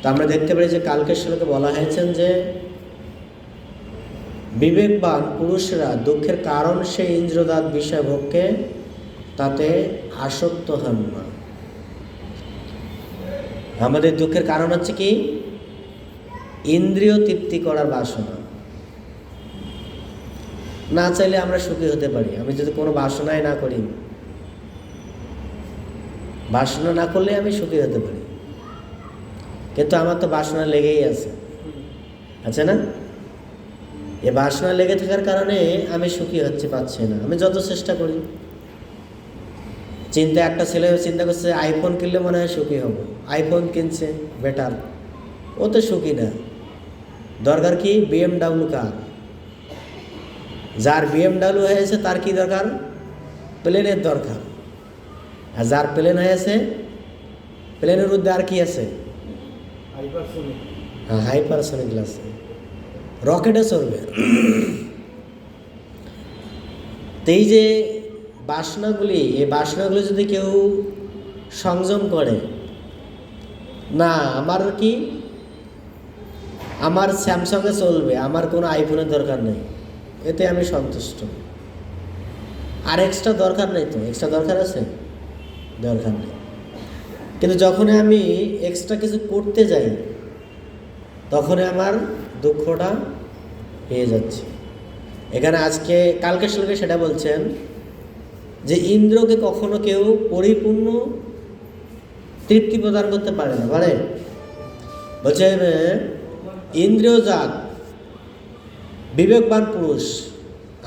তো আমরা দেখতে পাই যে কালকের শ্লোকে বলা হয়েছেন যে বিবেকবান পুরুষরা দুঃখের কারণ সেই ইন্দ্রজাত বিষয় ভোগকে তাতে আসক্ত হন না। আমাদের দুঃখের কারণ হচ্ছে কি? ইন্দ্রিয় তৃপ্তি করার বাসনা। না চাইলে আমরা সুখী হতে পারি। আমি যদি কোনো বাসনাই না করি, বাসনা না করলে আমি সুখী হতে পারি, কিন্তু আমার তো বাসনা লেগেই আছে না? এ বাসনা লেগে থাকার কারণে আমি সুখী পাচ্ছি না, আমি যত চেষ্টা করি। একটা ছেলে চিন্তা করছে আইফোন কিনলে মনে হয় সুখী হব, আইফোন কিনছে, বেটার, ও তো সুখী না। দরকার কি? BMW কার। যার BMW হয়েছে তার কি দরকার? প্লেনের দরকার। আর যার প্লেন হয়েছে, প্লেনের মধ্যে আর কি আছে? হাইপারসোনিক আছে, রকেটে চলবে। তো এই যে বাসনাগুলি, এই বাসনাগুলি যদি কেউ সংযম করে না, আমার কি, আমার স্যামসাংয়ে চলবে, আমার কোনো আইফোনের দরকার নেই, এতে আমি সন্তুষ্ট। আর এক্সট্রা দরকার নেই। তো এক্সট্রা দরকার আছে? দরকার নেই। কিন্তু যখন আমি এক্সট্রা কিছু করতে যাই, তখন আমার দুঃখটা পেয়ে যাচ্ছে। এখানে আজকে কালকে শ্লোকে সেটা বলছেন যে ইন্দ্রকে কখনো কেউ পরিপূর্ণ তৃপ্তি প্রদান করতে পারে না। পারে? বলছে ইন্দ্রিয়জাত বিবেকবান পুরুষ।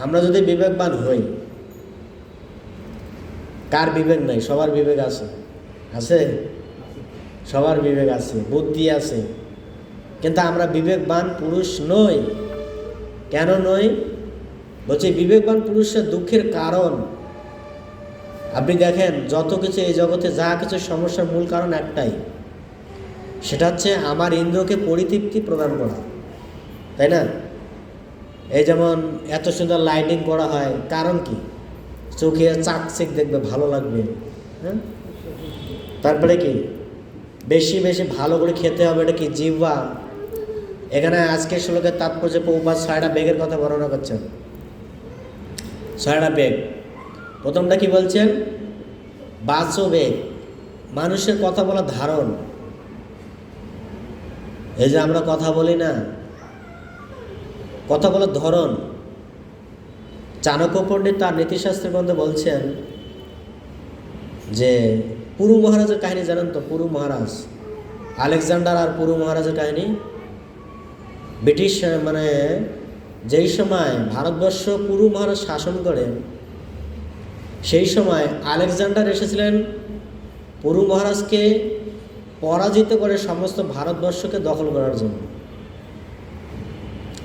আমরা যদি বিবেকবান হই, কার বিবেক নাই? সবার বিবেক আছে, সবার বিবেক আছে, বুদ্ধি আছে, কিন্তু আমরা বিবেকবান পুরুষ নই। কেন নই? বলছে বিবেকবান পুরুষের দুঃখের কারণ। আপনি দেখেন যত কিছু এই জগতে যা কিছু সমস্যার মূল কারণ একটাই, সেটা হচ্ছে আমার ইন্দ্রকে পরিতৃপ্তি প্রদান করা, তাই না? এই যেমন এত সুন্দর লাইটিং করা হয়, কারণ কি? চোখে চাকচিক দেখবে, ভালো লাগবে, হ্যাঁ? তারপরে কি? বেশি বেশি ভালো করে খেতে হবে, এটা কি? জিহ্বা। এখানে আজকের শ্লোকের তাৎপর্য প্রভুপাদ 6টা বেগের কথা বর্ণনা করছেন। 6টা বেগ। প্রথমটা কি বলছেন? বাচো বেগ, মানুষের কথা বলা ধারণ। এই যে আমরা কথা বলি না, কথা বলার ধরন। চাণক্য পণ্ডিত তার নীতিশাস্ত্রের গ্রন্থে বলছেন যে পুরু মহারাজের কাহিনী জানেন তো? পুরু মহারাজ, আলেকজান্ডার আর পুরু মহারাজের কাহিনী। ব্রিটিশ যেই সময় ভারতবর্ষ পুরু মহারাজ শাসন করেন, সেই সময় আলেকজান্ডার এসেছিলেন পুরু মহারাজকে পরাজিত করে সমস্ত ভারতবর্ষকে দখল করার জন্য।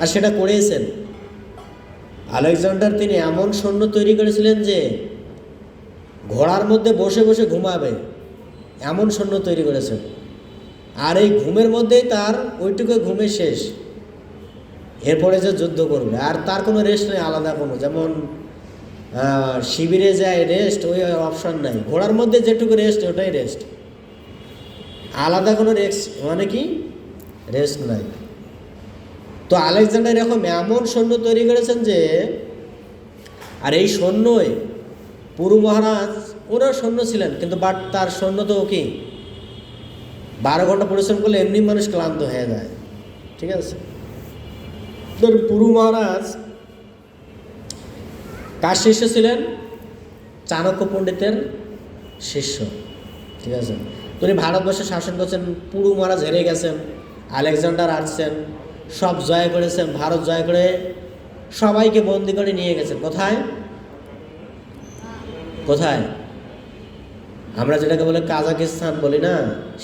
আর সেটা করেছেন আলেকজান্ডার। তিনি এমন সৈন্য তৈরি করেছিলেন যে ঘোড়ার মধ্যে বসে বসে ঘুমাবে, এমন সৈন্য তৈরি করেছেন। আর এই ঘুমের মধ্যেই তার ওইটুকু ঘুমে শেষ। এরপরে যে যুদ্ধ করবে, আর তার কোনো রেস্ট নেই আলাদা কোনো, যেমন শিবিরে যায় রেস্ট, ওই অপশন নাই। ঘোড়ার মধ্যে যেটুকু রেস্ট, ওটাই রেস্ট, আলাদা কোনো রেস্ট কি রেস্ট নাই। তো আলেকজান্ডার এরকম এমন সৈন্য তৈরি করেছেন যে, আর এই সৈন্যই পুরু মহারাজ, ওরা সৈন্য ছিলেন, কিন্তু বাট তার সৈন্য তো কি 12 ঘন্টা পরিশ্রম করলে এমনি মানুষ ক্লান্ত হয়ে যায়, ঠিক আছে? পুরু মহারাজ কার শিষ্য ছিলেন? চাণক্য পণ্ডিতের শিষ্য, ঠিক আছে? তিনি ভারতবর্ষে শাসন করছেন। পুরু মহারাজ হেরে গেছেন, আলেকজান্ডার আসছেন, সব জয় করেছেন, ভারত জয় করে সবাইকে বন্দি করে নিয়ে গেছেন। কোথায়? আমরা যেটাকে বলে কাজাকিস্তান বলি না,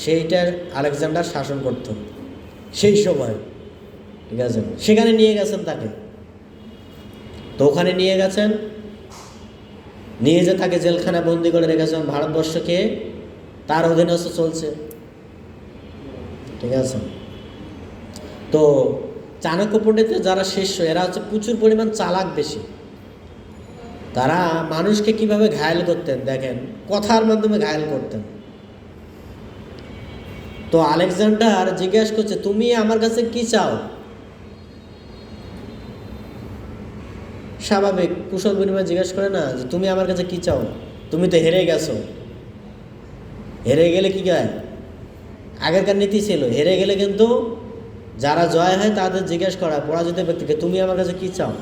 সেইটার আলেকজান্ডার শাসন করত সেই সময়, ঠিক আছে? সেখানে নিয়ে গেছেন তাকে। তো ওখানে নিয়ে গেছেন, নিয়ে যে তাকে জেলখানা বন্দি করে রেখেছেন। ভারতবর্ষকে তার অধীনস্থ চলছে, ঠিক আছে? তো চাণক্য পণ্ডিতের যারা শিষ্য, এরা হচ্ছে প্রচুর পরিমাণ চালাক বেশি। তারা মানুষকে কিভাবে ঘায়েল করতেন দেখেন, কথার মাধ্যমে ঘায়েল করতেন। তো আলেকজান্ডার জিজ্ঞাসা করছে, তুমি আমার কাছে কি চাও? স্বাভাবিক কুশল বিনিময় জিজ্ঞাসা করে না যে তুমি আমার কাছে কি চাও, তুমি তো হেরে গেছো। হেরে গেলে কি হয়? আগেরকার নীতি ছিল, হেরে গেলে কিন্তু যারা জয় হয় তাদের জিজ্ঞাসা করা পরাজিত ব্যক্তিকে, তুমি আমার কাছে কি চাও?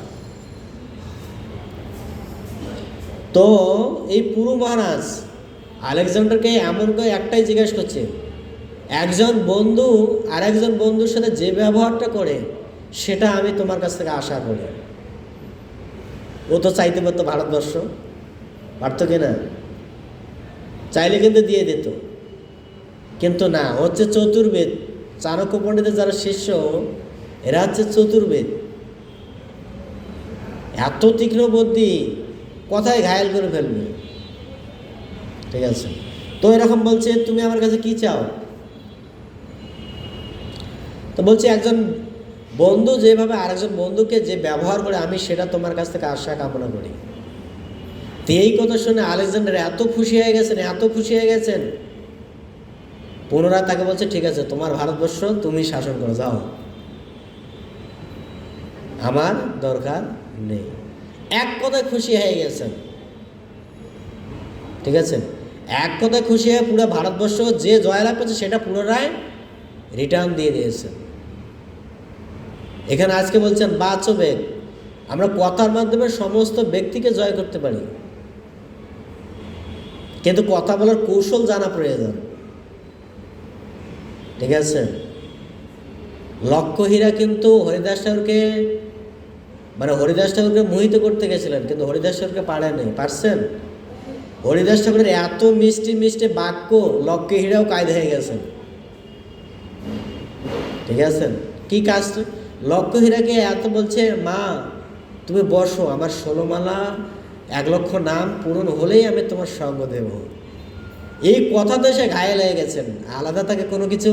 তো এই পুরু মহারাজ আলেকজান্ডারকে এমন করে একটাই জিজ্ঞাসা করছে, একজন বন্ধু আর একজন বন্ধুর সাথে যে ব্যবহারটা করে সেটা আমি তোমার কাছ থেকে আশা করি। ও তো চাইতে পারতো ভারতবর্ষ, পারত কি না? চাইলে কিন্তু দিয়ে দিত, কিন্তু না, হচ্ছে চতুর্বেদ। চাণক্য পণ্ডিতের যারা শিষ্য এরা হচ্ছে চতুর্বেদ, এত তীক্ষ্ণ বুদ্ধি, কথায় ঘায়েল করে ফেলবে। ঠিক আছে, তো এরকম বলছে তুমি আমার কাছে কি চাও? তো বলছে একজন বন্ধু যেভাবে আরেকজন বন্ধুকে যে ব্যবহার করে আমি সেটা তোমার কাছ থেকে আশা কামনা করি। তো এই কথা শুনে আলেকজান্ডার এত খুশি হয়ে গেছেন, এত খুশি হয়ে গেছেন, পুনরায় তাকে বলছে ঠিক আছে, তোমার ভারতবর্ষ তুমি শাসন করো, যাও, আমার দরকার নেই। এক কথায় খুশি হয়ে গেছেন। ঠিক আছে, এক কথায় খুশি হয়ে পুরো ভারতবর্ষ যে জয়লাভ করছে সেটা পুনরায় রিটার্ন দিয়ে দিয়েছেন। এখানে আজকে বলছেন বাচবেগ, আমরা কথার মাধ্যমে সমস্ত ব্যক্তিকে জয় করতে পারি, কিন্তু কথা বলার কৌশল জানা প্রয়োজন। ঠিক আছে, লক্ষ্যহীরা কিন্তু হরিদাস ঠাকুরকে মোহিত করতে গেছিলেন, কিন্তু হরিদাস ঠাকুরকে পারেনি। পারছেন? হরিদাস ঠাকুরের এত মিষ্টি মিষ্টি বাক্য লক্ষ্যহীরাও কায়দা হয়ে গেছেন। ঠিক আছে, কি কাজ? লক্ষ্যহীরাকে এত বলছে, মা তুমি বসো, আমার 16 মালা 1 লক্ষ নাম পূরণ হলেই আমি তোমার সঙ্গ দেব। এই কথাতে সে ঘায়েল হয়ে গেছেন, আলাদা তাকে কোনো কিছু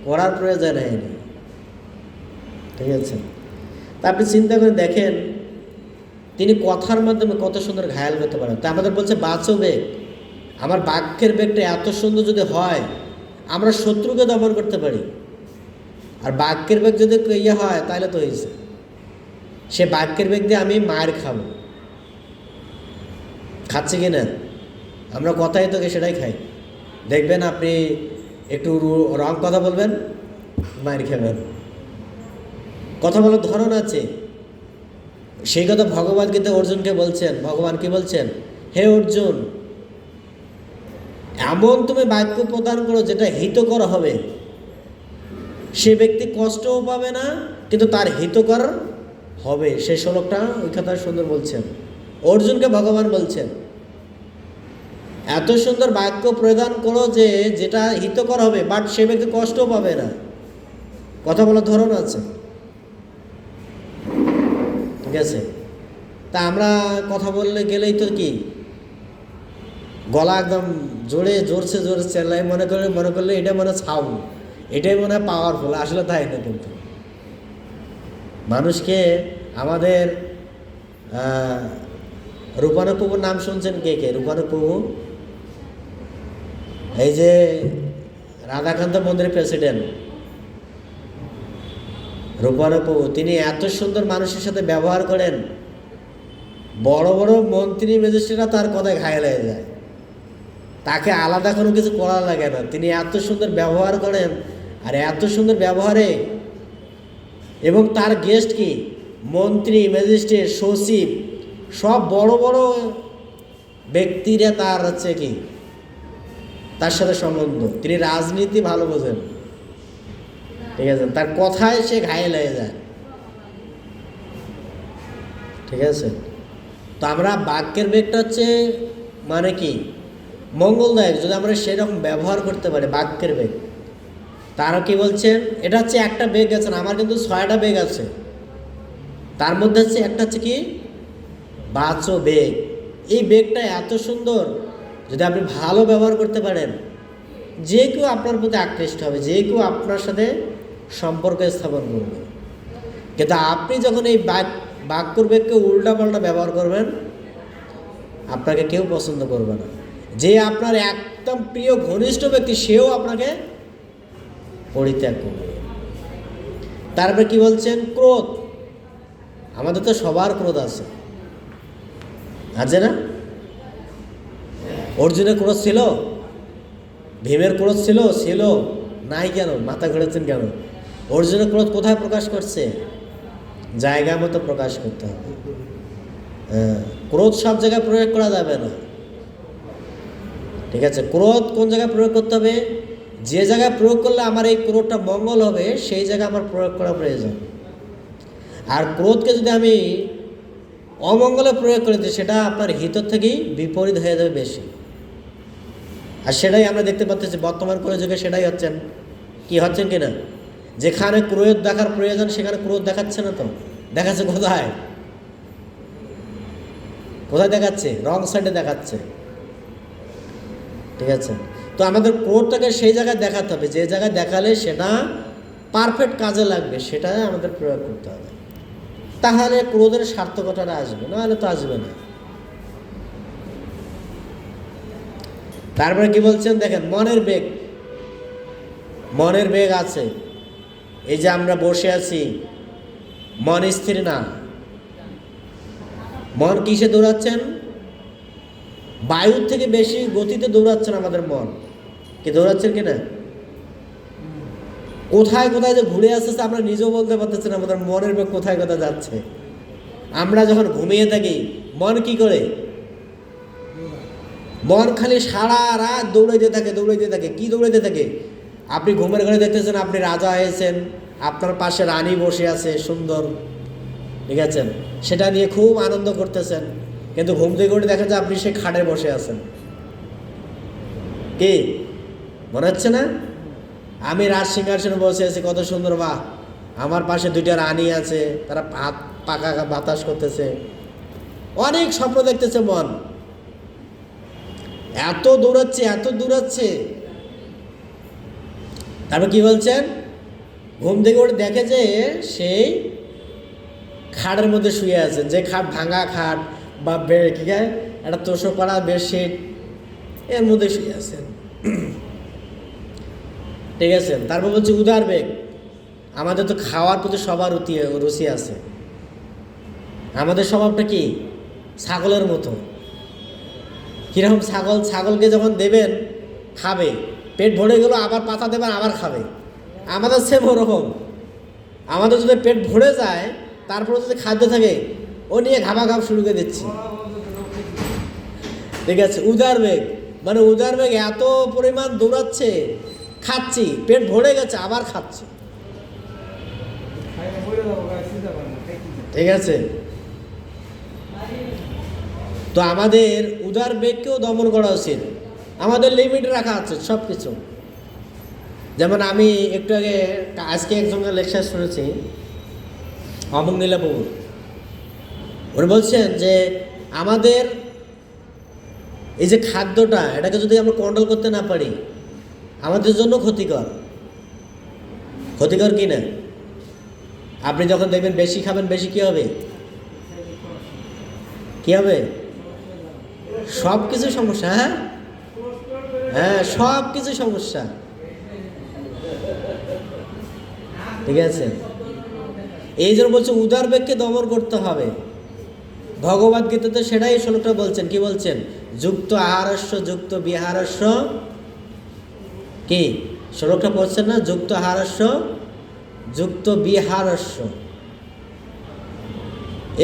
করার প্রয়োজন হয়নি। ঠিক আছে, তা আপনি চিন্তা করে দেখেন তিনি কথার মাধ্যমে কত সুন্দর ঘায়েল করতে পারেন। তা আমাদের বলছে বাচবেগ, আমার বাক্যের বেগটা এত সুন্দর যদি হয় আমরা শত্রুকে দমন করতে পারি। আর বাক্যের বেগ যদি ইয়ে হয় তাহলে তো হয়েছে, সে বাক্যের বেগ দিয়ে আমি মায়ের খাবো। খাচ্ছে কি না? আমরা কথাই তো সেটাই খাই। দেখবেন আপনি একটু রং কথা বলবেন, মায়ের খাবেন। কথা বলার ধরন আছে, সেই কথা ভগবান গীতা অর্জুনকে বলছেন। ভগবান কি বলছেন? হে অর্জুন, এমন তুমি বাক্য প্রদান করো যেটা হিতকর হবে, সে ব্যক্তি কষ্টও পাবে না কিন্তু তার হিতকর হবে। সেই শ্লোকটা ওই কথা সুন্দর বলছেন, অর্জুনকে ভগবান বলছেন এত সুন্দর বাক্য প্রদান করো যে যেটা হিতকর হবে, বাট সে ব্যক্তি কষ্টও পাবে না। কথা বলার ধরন আছে। ঠিক আছে, তা আমরা কথা বললে গেলেই তো কি গলা একদম জোরছে চেল্লাই মনে করলে এটা মনে সাউন্ড, এটাই মনে হয় পাওয়ারফুল। আসলে তাই না, কিন্তু মানুষকে আমাদের রূপানক প্রভুর নাম শুনছেন কে কে? রূপানক প্রভু, এই যে রাধাকান্ত মন্দিরের প্রেসিডেন্ট রূপানক প্রভু, তিনি এত সুন্দর মানুষের সাথে ব্যবহার করেন, বড় বড় মন্ত্রী ম্যাজিস্ট্রেটরা তার কথায় ঘায়েল হয়ে যায়, তাকে আলাদা কোনো কিছু করা লাগে না। তিনি এত সুন্দর ব্যবহার করেন, আর এত সুন্দর ব্যবহারে, এবং তার গেস্ট কি মন্ত্রী ম্যাজিস্ট্রেট সচিব সব বড় বড় ব্যক্তিরা তার হচ্ছে কি তার সাথে সম্বন্ধ। তিনি রাজনীতি ভালো বোঝেন। ঠিক আছে, তার কথায় সে ঘায়েল হয়ে যায়। ঠিক আছে, তো আমরা বাক্যের বেগটা হচ্ছে মানে কি মঙ্গলদায়ক, যদি আমরা সেরকম ব্যবহার করতে পারি বাক্যের বেগ। তারা কি বলছেন, এটা হচ্ছে একটা বেগ আছে না, আমার কিন্তু 6টা বেগ আছে, তার মধ্যে হচ্ছে একটা হচ্ছে কি বাচবেগ। এই বেগটা এত সুন্দর, যদি আপনি ভালো ব্যবহার করতে পারেন যে কেউ আপনার প্রতি আকৃষ্ট হবে, যে কেউ আপনার সাথে সম্পর্ক স্থাপন করবে। কিন্তু আপনি যখন এই বাক্যর বেগকে উল্টাপাল্টা ব্যবহার করবেন, আপনাকে কেউ পছন্দ করবে না। যে আপনার একদম প্রিয় ঘনিষ্ঠ ব্যক্তি সেও আপনাকে পরিত্যাগ করবে। তারপরে কি বলছেন? ক্রোধ। আমাদের তো সবার ক্রোধ আছে না? অর্জুনের ক্রোধ ছিল, ভীমের ক্রোধ ছিল নাই কেন? মাথা ঘুরেছেন কেন? অর্জুনের ক্রোধ কোথায় প্রকাশ করছে? জায়গা মতো প্রকাশ করতে হবে। ক্রোধ সব জায়গায় প্রয়োগ করা যাবে না, ঠিক আছে? ক্রোধ কোন জায়গায় প্রয়োগ করতে হবে? যে জায়গায় প্রয়োগ করলে আমার এই ক্রোধটা মঙ্গল হবে সেই জায়গায় আমার প্রয়োগ করা প্রয়োজন। আর ক্রোধকে যদি আমি অমঙ্গলে প্রয়োগ করে দিই, সেটা আপনার হিত থেকেই বিপরীত হয়ে যাবে বেশি। আর সেটাই আমরা দেখতে পাচ্ছি বর্তমান যুগে সেটাই হচ্ছেন। কি হচ্ছেন কিনা? যেখানে ক্রোধ দেখার প্রয়োজন সেখানে ক্রোধ দেখাচ্ছে না, তো দেখাচ্ছে কোথায়? দেখাচ্ছে? রং সাইডে দেখাচ্ছে, ঠিক আছে? তো আমাদের ক্রোধটাকে সেই জায়গায় দেখাতে হবে যে জায়গায় দেখালে সেটা পারফেক্ট কাজে লাগবে, সেটাই আমাদের প্রয়োগ করতে হবে। তাহলে ক্রোধের সার্থকতাটা আসবে, নাহলে তো আসবে না। তারপরে কি বলছেন দেখেন, মনের বেগ আছে। এই যে আমরা বসে আছি, মন স্থির না। মন কিসে দৌড়াচ্ছেন? বায়ুর থেকে বেশি গতিতে দৌড়াচ্ছেন আমাদের মন। কি দৌড়াচ্ছেন কিনা? কোথায় যে ঘুরে আসতেছে আমরা নিজেও বলতে পারতেছি না আমাদের মনের বেগ কোথায় যাচ্ছে। আমরা যখন ঘুমিয়ে থাকি মন কি করে? মন খালি সারা রাত দৌড়াইতে থাকে। কি দৌড়াইতে থাকে? আপনি ঘুমের ঘরে দেখতেছেন আপনি রাজা হয়েছেন, আপনার পাশে রানী বসে আছে সুন্দর, ঠিক আছে? সেটা নিয়ে খুব আনন্দ করতেছেন, কিন্তু ঘুম থেকে উঠে দেখা যায় আপনি সে খাটে বসে আছেন। কি মনে হচ্ছে না? আমি রাজ সিংহাসনে বসে আছি, কত সুন্দর, বাহ, আমার পাশে দুইটা রানী আছে, তারা পাকা বাতাস করতেছে, অনেক স্বপ্ন দেখতেছে মন। এত দৌড়াচ্ছে। তারপর কি বলছেন? ঘুম থেকে উঠে দেখে যে সেই খাটের মধ্যে শুয়ে আছেন, যে খাট ভাঙা খাট বা একটা তোষক পাড়া বেডশিট এর মধ্যে শুয়ে আছেন, ঠিক আছে? তারপর বলছে উদার বেগ। আমাদের তো খাওয়ার প্রতি সবার রুচি আছে। আমাদের স্বভাবটা কি? ছাগলের মতো। কীরকম? ছাগলকে যখন দেবেন খাবে, পেট ভরে গেল, আবার পাতা দেবেন আবার খাবে। আমাদের সেম ওরকম। আমাদের যদি পেট ভরে যায় তারপরে যদি খাদ্য থাকে ও নিয়ে ঘাম শুরু করে দিচ্ছি, ঠিক আছে? উদার বেগ মানে এত পরিমাণ দৌড়াচ্ছে, খাচ্ছি, পেট ভরে গেছে আবার খাচ্ছি, ঠিক আছে? তো আমাদের উদার বেগকেও দমন করা উচিত, আমাদের লিমিট রাখা আছে সব কিছু। যেমন আমি একটু আগে আজকে একজনের লেকচার শুনেছি, অমঙ্গলা বাবু, উনি বলছেন যে আমাদের এই যে খাদ্যটা, এটাকে যদি আমরা কন্ট্রোল করতে না পারি আমাদের জন্য ক্ষতিকর কি না? আপনি যখন দেখবেন বেশি খাবেন, বেশি কি হবে? সব কিছু সমস্যা। হ্যাঁ, সব কিছু সমস্যা, ঠিক আছে? এই জন্য বলছে উদার বেগকে দমন করতে হবে। ভগবদ গীতাতে সেটাই শ্লোকটা বলছেন। কি বলছেন? যুক্ত আহারস্য যুক্ত বিহারস্য। কি শ্লোকটা পড়ছেন না? যুক্ত আহারস্য যুক্ত বিহারস্য।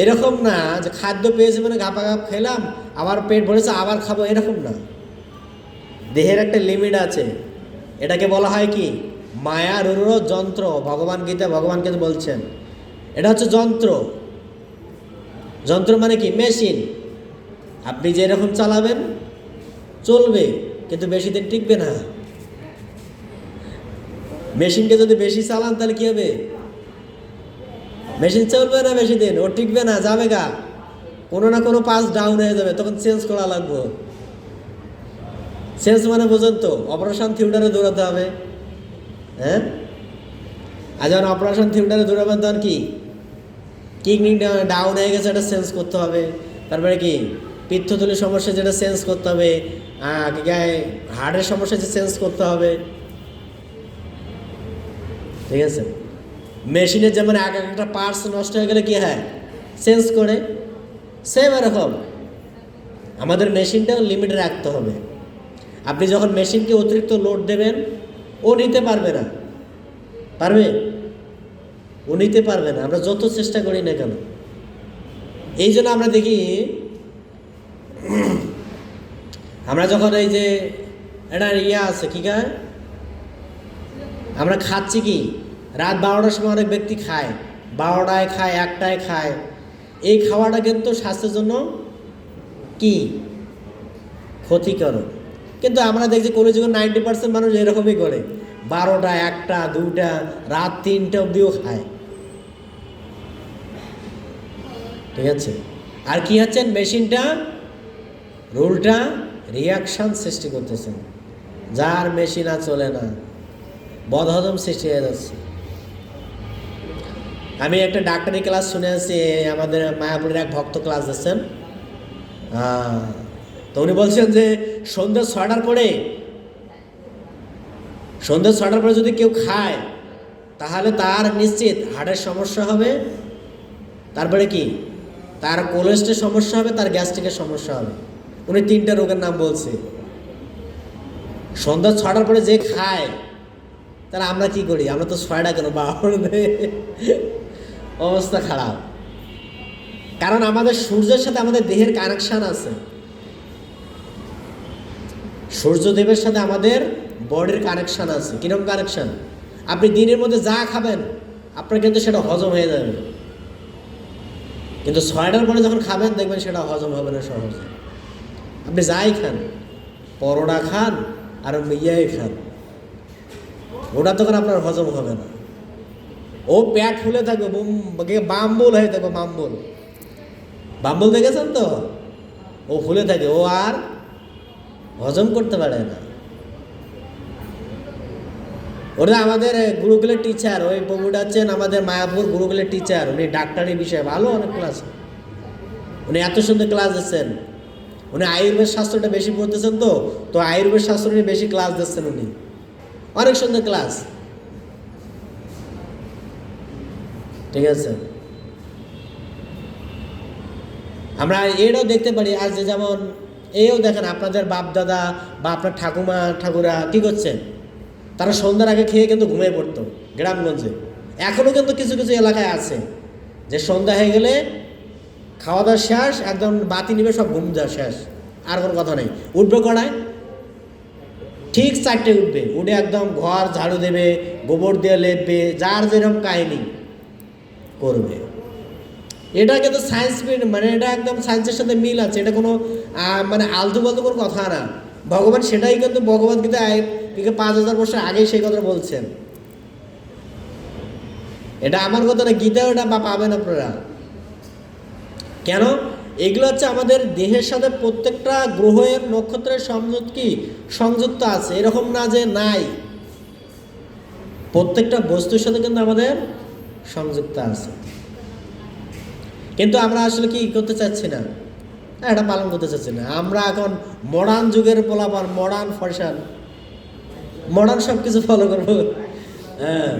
এরকম না যে খাদ্য পেয়েছে মানে ঘাপাঘাপ খেলাম, আবার পেট ভরেছে আবার খাবো, এরকম না। দেহের একটা লিমিট আছে। এটাকে বলা হয় কি? মায়ার যন্ত্র। ভগবান গীতা বলছেন এটা হচ্ছে যন্ত্র মানে কি? মেশিন। আপনি যেরকম চালাবেন চলবে, কিন্তু বেশি দিন টিকবে না। মেশিনকে যদি বেশি চালান তাহলে কি হবে? মেশিন চলবে না বেশি দিন, ও টিকবে না, যাবে গা, কোনো না কোনো পাস ডাউন হয়ে যাবে, তখন চেঞ্জ করা লাগবে। চেঞ্জ মানে বোঝেন তো? অপারেশন থিয়েটারে দৌড়াতে হবে। হ্যাঁ, আর যখন অপারেশন থিয়েটারে দৌড়াবেন তখন কি কিডনি ডাউন হয়ে গেছে, এটা চেঞ্জ করতে হবে। তারপরে কি পিত্তথলির সমস্যা, যেটা চেঞ্জ করতে হবে। হার্টের সমস্যা, যে চেঞ্জ করতে হবে। ঠিক আছে? মেশিনের যেমন এক একটা পার্টস নষ্ট হয়ে গেলে কী হয়, চেঞ্জ করে, সেম এরকম আমাদের মেশিনটাও লিমিটে রাখতে হবে। আপনি যখন মেশিনকে অতিরিক্ত লোড দেবেন, ও নিতে পারবে না, পারবে? ও নিতে পারবে না, আমরা যত চেষ্টা করি না কেন। এই জন্য আমরা দেখি, আমরা যখন এই যে এটা আছে কী গায়, আমরা খাচ্ছি কি, রাত 12টার সময় অনেক ব্যক্তি খায়, 12টায় খায়, 1টায় খায়। এই খাওয়াটা কিন্তু স্বাস্থ্যের জন্য কি ক্ষতিকর। কিন্তু আমরা দেখছি কলিযুগের 90% মানুষ এরকমই করে, 12টা, 1টা, 2টা, রাত 3টা অবধিও খায়। ঠিক আছে? আর কি হচ্ছেন, মেশিনটা রুলটা রিয়াকশান সৃষ্টি করতেছেন, যার মেশিন আর চলে না, বদহজম সৃষ্টি হয়ে যাচ্ছে। আমি একটা ডাক্তারি ক্লাস শুনে আসছি, আমাদের মায়াপুরের এক ভক্ত ক্লাস দিচ্ছেন। তো উনি বলছেন যে সন্ধ্যা 6টার পরে যদি কেউ খায় তাহলে তার নিশ্চিত হার্টের সমস্যা হবে, তারপরে কি তার কোলেস্ট্রলের সমস্যা হবে, তার গ্যাস্ট্রিকের সমস্যা হবে। উনি 3টা রোগের নাম বলছে। সন্ধ্যা 6টার পরে যে খায়, তাহলে আমরা কি করি? আমরা তো 6টা কেন, 12 অবস্থা খারাপ। কারণ আমাদের সূর্যের সাথে আমাদের দেহের কানেকশান আছে, সূর্যদেবের সাথে আমাদের বডির কানেকশান আছে। কিরকম কানেকশান? আপনি দিনের মধ্যে যা খাবেন আপনার কিন্তু সেটা হজম হয়ে যাবে, কিন্তু 6টার পরে যখন খাবেন দেখবেন সেটা হজম হবে না সহজে। আপনি যাই খান, পরোটা খান আর ইয়াই খান, ওটা তখন আপনার হজম হবে না। ও পেট ফুলে থাকবে, বাম্বুল হয়ে থাকবে, বাম্বুল দেখেছেন তো? ও ফুলে থাকে, ও আর হজম করতে পারে না। ওটা আমাদের গুরুকুলের টিচার, ওই প্রভুটা হচ্ছেন আমাদের মায়াপুর গুরুকুলের টিচার। উনি ডাক্তারি বিষয়ে ভালো, অনেক ক্লাস, উনি এত সুন্দর ক্লাস দিচ্ছেন। উনি আয়ুর্বেদ শাস্ত্রটা বেশি পড়তেছেন, তো আয়ুর্বেদ শাস্ত্র নিয়ে বেশি ক্লাস দিচ্ছেন উনি, অনেক সুন্দর ক্লাস। ঠিক আছে? আমরা এটাও দেখতে পারি, আজ যেমন এও দেখেন আপনাদের বাপ দাদা বা আপনার ঠাকুমা ঠাকুরা কী করছেন, তারা সন্ধ্যার আগে খেয়ে কিন্তু ঘুমিয়ে পড়তো গ্রামগঞ্জে। এখনও কিন্তু কিছু কিছু এলাকায় আছে যে সন্ধ্যা হয়ে গেলে খাওয়া দাওয়া শেষ, একদম বাতি নিবে, সব ঘুম যাওয়া শেষ, আর কোনো কথা নেই। উঠবে কড়ায়, ঠিক 4টায় উঠবে, উঠে একদম ঘর ঝাড়ু দেবে, গোবর দিয়ে লেপবে, যার যেরকম কাহিনি করবে। এটা কিন্তু সায়েন্স, মানে এটা একদম সায়েন্সের সাথে মিল আছে, এটা কোনো মানে আলতু ফালতু কোনো কথা না। ভগবান সেটাই কিন্তু ভগবদ্গীতায় 5000 বছর আগেই সেই কথা বলছেন। এটা আমার কথা না, গীতা ওটা পাবেন আপনারা। কেন? এগুলো হচ্ছে আমাদের দেহের সাথে প্রত্যেকটা গ্রহের নক্ষত্রের সংযুক্ত আছে, এরকম না যে নাই। প্রত্যেকটা বস্তুর সাথে কিন্তু আমাদের সংযুক্ত আছে, কিন্তু আমরা আসলে কি করতে চাচ্ছি না, এটা পালন করতে চাচ্ছি না। আমরা এখন মডার্ন যুগের পোলাপান, মডার্ন ফ্যাশন, মডার্ন সব কিছু ফলো করবো। হ্যাঁ,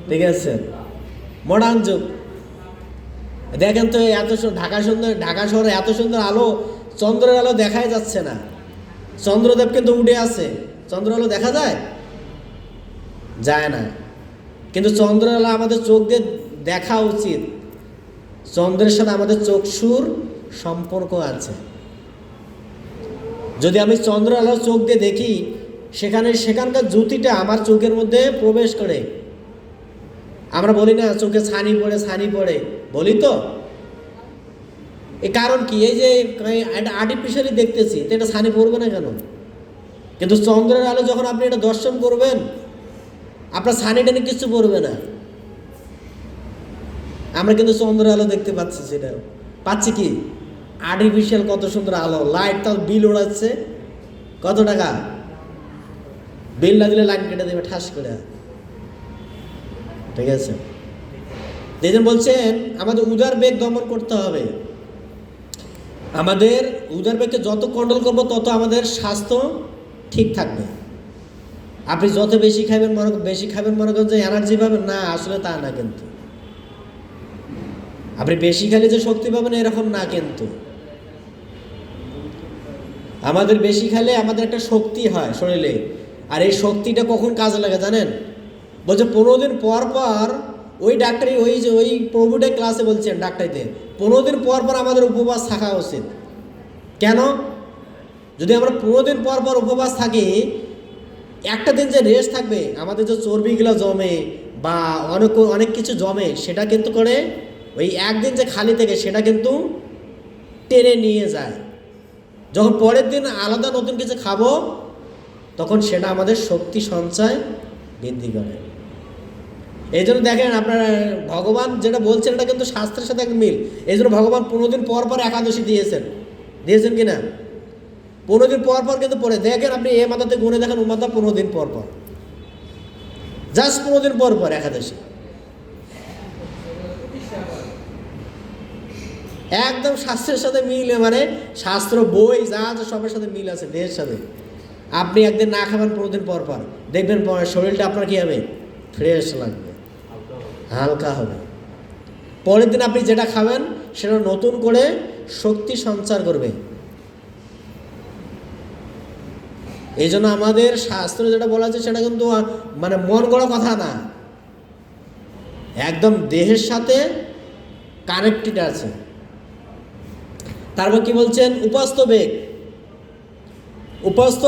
ঠিক আছে, মডার্ন যুগ। দেখেন তো এত ঢাকা শহরে এত সুন্দর আলো, চন্দ্রের আলো দেখাই যাচ্ছে না। চন্দ্রদেব কিন্তু উঠে আছে, চন্দ্র আলো দেখা যায় না, কিন্তু চন্দ্রের আলো আমাদের চোখ দিয়ে দেখা উচিত। চন্দ্রের সাথে আমাদের চক্ষুর সম্পর্ক আছে। যদি আমি চন্দ্র আলো চোখ দিয়ে দেখি, সেখানকার জ্যোতিটা আমার চোখের মধ্যে প্রবেশ করে। আমরা বলি না চোখে ছানি পড়ে, বলি তো। এই কারণ কি? এই যে এটা আর্টিফিশিয়ালি দেখতেছি, তো এটা ছানি পড়বে না কেন? কিন্তু চন্দ্রের আলো যখন আপনি এটা দর্শন করবেন, আপনার ছানি টানি কিছু পড়বে না। আমরা কিন্তু চন্দ্রের আলো দেখতে পাচ্ছি, সেটা পাচ্ছি কি আর্টিফিশিয়াল কত সুন্দর আলো, লাইট, তাও বিল ওড়াচ্ছে। কত টাকা বিল না দিলে লাইট কেটে দেবে ঠাস করে। ঠিক আছে? যেজন বলছেন আমাদের উদার বেগ দমন করতে হবে। আমাদের উদার বেগকে যত কন্ট্রোল করবো তত আমাদের স্বাস্থ্য ঠিক থাকবে। আপনি যত বেশি খাবেন মনে করেন যে এনার্জি পাবেন, না, আসলে তা না। কিন্তু আপনি বেশি খেলে যে শক্তি পাবেন এরকম না। কিন্তু আমাদের বেশি খেলে আমাদের একটা শক্তি হয় শরীরে, আর এই শক্তিটা কখন কাজে লাগে জানেন? বলছে 15 দিন পর পর, ওই ডাক্তারি ওই প্রভুটাই ক্লাসে বলছেন ডাক্তারিতে, 15 দিন পর পর আমাদের উপবাস থাকা উচিত। কেন? যদি আমরা 15 দিন পর পর উপবাস থাকি, একটা দিন যে রেস্ট থাকবে, আমাদের যে চর্বিগুলো জমে বা অনেক কিছু জমে, সেটা কিন্তু করে ওই একদিন যে খালি থেকে সেটা কিন্তু টেনে নিয়ে যায়। যখন পরের দিন আলাদা নতুন কিছু খাবো, তখন সেটা আমাদের শক্তি সঞ্চয় বৃদ্ধি করে। এই জন্য দেখেন, আপনার ভগবান যেটা বলছেন এটা কিন্তু শাস্ত্রের সাথে এক মিল। এই জন্য ভগবান 15 দিন পর পর একাদশী দিয়েছেন কি না? 15 দিন পর পর কিন্তু পরে দেখেন, আপনি এ মাথাতে গুনে দেখেন, ও মাথা 15 দিন পর পর, জাস্ট 15 দিন পর পর একাদশী। একদম শাস্ত্রের সাথে মিল, মানে শাস্ত্র বই যা আছে সবের সাথে মিল আছে, দেহের সাথে। আপনি একদিন না খাবেন 15 দিন পর পর, দেখবেন শরীরটা আপনার কী হবে? ফ্রেশ লাগবে, হালকা হবে। পরের দিন আপনি যেটা খাবেন সেটা নতুন করে শক্তি সঞ্চার করবে। এই জন্য আমাদের শাস্ত্রে যেটা বলা আছে সেটা কিন্তু মানে মন গড়া কথা না, একদম দেহের সাথে কানেক্টেড আছে। তারপর কি বলছেন? উপাস্ত বেগ, উপাস্ত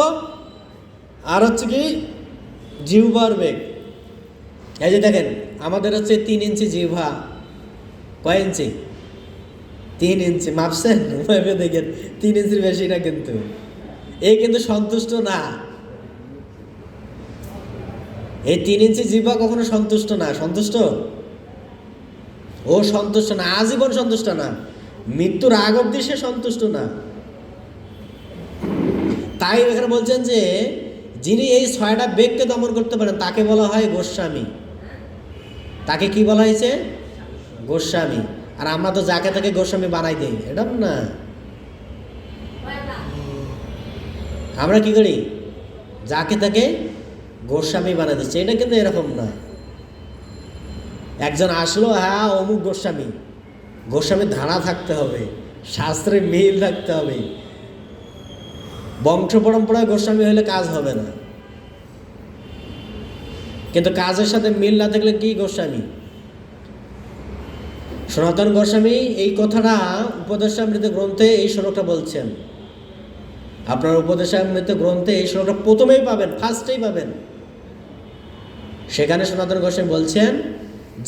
আর হচ্ছে কি জিহ্বার বেগ। এই যে দেখেন, আমাদের হচ্ছে 3 ইঞ্চি জিহ্বা। কয় ইঞ্চি? 3 ইঞ্চি। মাপছেন? মাপে দেখেন, 3 ইঞ্চির বেশি না। কিন্তু এই কিন্তু সন্তুষ্ট না। এই 3 ইঞ্চি জিহ্বা কখনো সন্তুষ্ট না। সন্তুষ্ট? ও সন্তুষ্ট না, আজীবন সন্তুষ্ট না, মৃত্যুর আগ অবধি সে সন্তুষ্ট না। তাই এখানে বলছেন যে যিনি এই 6টা বেগকে দমন করতে পারেন তাকে বলা হয় গোস্বামী। তাকে কি বলা হয়েছে? গোস্বামী। আর আমরা তো যাকে তাকে গোস্বামী বানাই দিই, এটা না। আমরা কি করি? যাকে তাকে গোস্বামী বানাই দিচ্ছি, এটা কিন্তু এরকম না। একজন আসলো, হ্যাঁ অমুক গোস্বামী। গোস্বামীর ধারা থাকতে হবে, শাস্ত্রে মিল থাকতে হবে। বংশ পরম্পরায় গোস্বামী হলে কাজ হবে না। কিন্তু কাজের সাথে মিল না থাকলে কি গোস্বামী? সনাতন গোস্বামী এই কথাটা উপদেশামৃত গ্রন্থে এই শ্লোকটা বলছেন। আপনার উপদেশামৃত গ্রন্থে এই শ্লোকটা প্রথমেই পাবেন, ফার্স্টেই পাবেন। সেখানে সনাতন গোস্বামী বলছেন,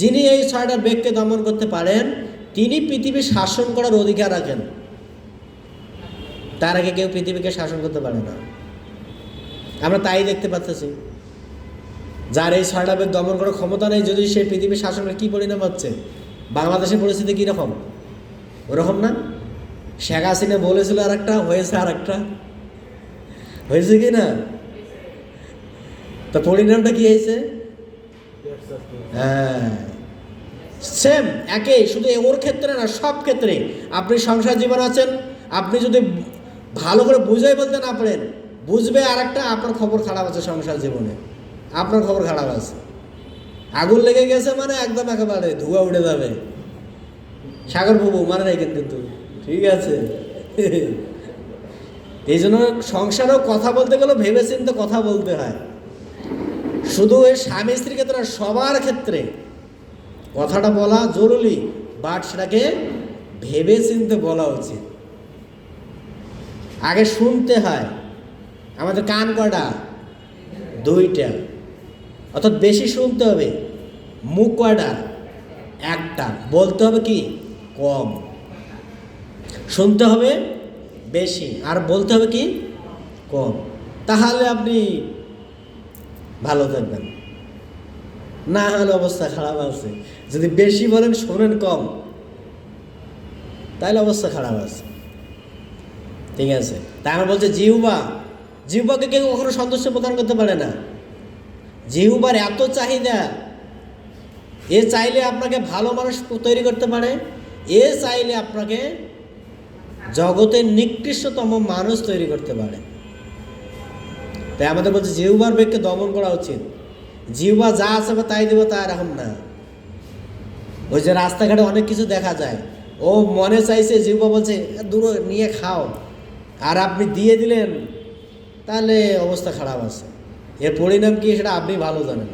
যিনি এই 6টা বেগকে দমন করতে পারেন তিনি পৃথিবী শাসন করার অধিকার রাখেন। তার আগে কেউ পৃথিবীকে শাসন করতে পারে না। আমরা তাই দেখতে পাচ্ছি, যার এই 6টা বেগ দমন করার ক্ষমতা নেই, যদি সে পৃথিবী শাসনের কী পরিণাম হচ্ছে? বাংলাদেশের পরিস্থিতি কীরকম? ওরকম না? শেখ হাসিনা বলেছিল আর একটা, হয়েছে আর একটা। হয়েছে কি না? তো পরিণামটা কি হয়েছে? হ্যাঁ, সেম একই, শুধু ওর ক্ষেত্রে না, সব ক্ষেত্রে। আপনি সংসার জীবন আছেন, আপনি যদি ভালো করে বুঝাই বলতে না পারেন, বুঝবে আর একটা, আপনার খবর খারাপ আছে। সংসার জীবনে আপনার খবর খারাপ আছে। আগুন লেগে গেছে মানে একদম একেবারে ধোঁয়া উঠে যাবে। সাগর বাবু মানে নাই কিন্তু, ঠিক আছে? এই জন্য সংসারেও কথা বলতে গেলে ভেবে চিন্তে কথা বলতে হয়। শুধু এই স্বামী স্ত্রীর ক্ষেত্রে না, সবার ক্ষেত্রে কথাটা বলা জরুরি, বাট সেটাকে ভেবে চিন্তে বলা উচিত। আগে শুনতে হয়। আমাদের কান কয়টা? 2টা। অর্থাৎ বেশি শুনতে হবে। মুখ কয়টা? 1টা। বলতে হবে কি? কম। শুনতে হবে বেশি, আর বলতে হবে কি? কম। তাহলে আপনি ভালো থাকবেন। না হলে অবস্থা খারাপ আছে। যদি বেশি বলেন, শোনেন কম, তাহলে অবস্থা খারাপ আছে। ঠিক আছে? তাই আমরা বলছি জিহ্বাকে কেউ কখনো সন্তুষ্ট প্রদান করতে পারে না। জিহ্বার এত চাহিদা, এ চাইলে আপনাকে ভালো মানুষ তৈরি করতে পারে, এ চাইলে আপনাকে জগতের নিকৃষ্টতম মানুষ তৈরি করতে পারে। তাই আমাদের বলছে জিহ্বার বেগকে দমন করা উচিত। জিহ্বা যা আছে বা তাই দেবো তা এরকম না। ওই যে রাস্তাঘাটে অনেক কিছু দেখা যায়, ও মনে চাইছে, জিহ্বা বলছে দূর নিয়ে খাও, আর আপনি দিয়ে দিলেন, তাহলে অবস্থা খারাপ আছে। এর পরিণাম কি সেটা আপনি ভালো জানেন।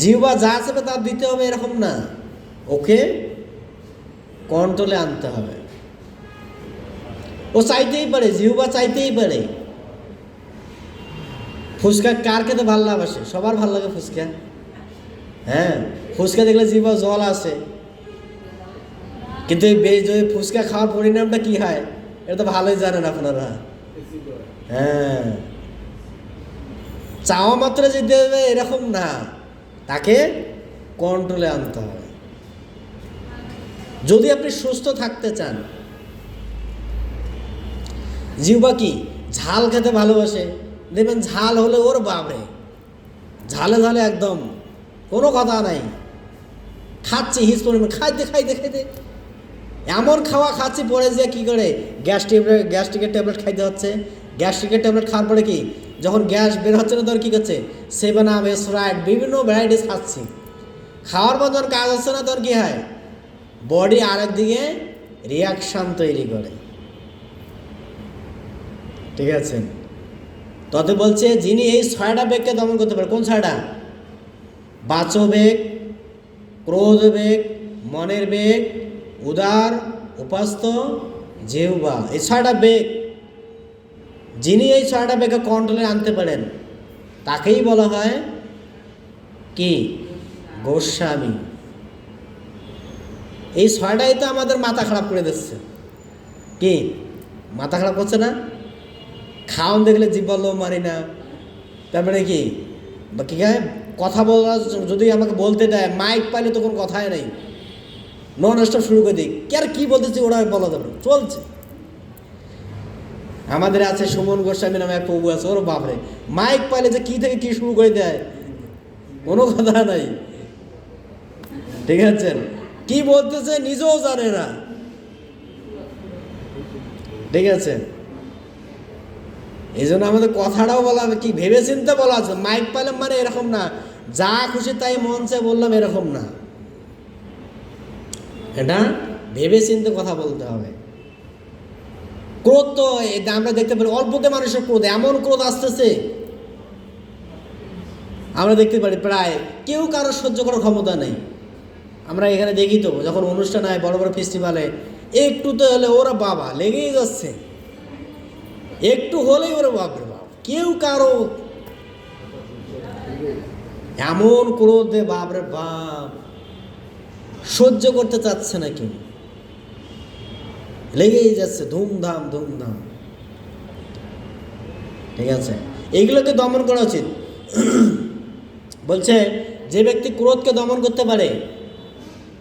জিহ্বা যা আছে তা দিতে হবে এরকম না, ওকে কন্ট্রোলে আনতে হবে। ও চাইতেই পারে, জিহ্বা চাইতেই পারে। ফুচকা কার খেতে ভালো লাগে? সবার ভালো লাগে ফুচকা। হ্যাঁ, ফুচকা দেখলে জিহ্বা জল আসে, কিন্তু এই ফুচকা খাওয়ার পরিণামটা কি হয় এটা তো ভালোই জানেন আপনারা। হ্যাঁ, চাওয়া মাত্র যে দেবে এরকম না, তাকে কন্ট্রোলে আনতে হবে। যদি আপনি সুস্থ থাকতে চান। জিহ্বা কি ঝাল খেতে ভালোবাসে, দেখবেন ঝাল হলে ওর বাপরে, ঝালে ঝালে একদম কোনো কথা নাই, খাচ্ছে হিস পরিমাণ, খাইতে খাইতে খাইতে এমন খাওয়া খাচ্ছে, পরে যে কী করে গ্যাস্ট্রিকের ট্যাবলেট খাইতে হচ্ছে। গ্যাস্ট্রিকের ট্যাবলেট খাওয়ার পরে কি, যখন গ্যাস বের হচ্ছে না তখন কী করছে, 7 আপ, স্প্রাইট, বিভিন্ন ভ্যারাইটিস খাচ্ছি। খাওয়ার পর যখন কাজ হচ্ছে না তখন কী হয়, বডি আরেক দিকে রিয়াকশান তৈরি করে। ঠিক আছে, ততে বলছে যিনি এই 6টা বেগকে দমন করতে পারে। কোন 6টা? বাচবেগ, ক্রোধ বেগ, মনের বেগ, উদার, উপাস্ত, জিহ্বা, এই 6টা বেগ। যিনি এই 6টা বেগকে কন্ট্রোলে আনতে পারেন তাকেই বলা হয় কি, গোস্বামী। এই 6টাই তো আমাদের মাথা খারাপ করে দিচ্ছে। কি মাথা খারাপ করছে না? খাওয়ান দেখলে জিহ্বা লোম মারি না, তারপরে কি বা কী হয়, কথা বলা যদি আমাকে বলতে দেয়, মাইক পাইলে তো কোনো কথাই নেই, নন স্টপ শুরু করে দিই, কে আর কী বলতেছি ওরা বলা যাবে, চলছে। আমাদের আছে সুমন গোস্বামী নামে এক প্রভু আছে, ওর বাপরে মাইক পাইলে যে কী থেকে কী শুরু করে দেয়, কোনো কথা নাই। ঠিক আছে, কি বলতেছে নিজেও জানে না। ঠিক আছে, এই জন্য আমাদের কথাটাও বলা হবে কি, ভেবে চিন্তে বলা আছে। মাইক পাইলাম মানে এরকম না, যা খুশি তাই মন চায় বললাম এরকম না, এটা ভেবে চিন্তে কথা বলতে হবে। ক্রোধ তো আমরা দেখতে পারি অল্পতে মানুষের ক্রোধ, এমন ক্রোধ আসতেছে আমরা দেখতে পারি প্রায় কেউ কারো সহ্য করার ক্ষমতা নেই। আমরা এখানে দেখি তো, যখন অনুষ্ঠান হয় বড় বড় ফেস্টিভ্যালে, একটু তো হলে ওরা বাবা লেগেই যাচ্ছে, একটু হলেই ওরা বাপরে বাপ, কেউ কারো এমন ক্রোধে বাপরে বাপ সহ্য করতে চাচ্ছে না, কেউ লেগেই যাচ্ছে, ধুমধাম ধুমধাম। ঠিক আছে, এইগুলোকে দমন করা উচিত। বলছে যে ব্যক্তি ক্রোধকে দমন করতে পারে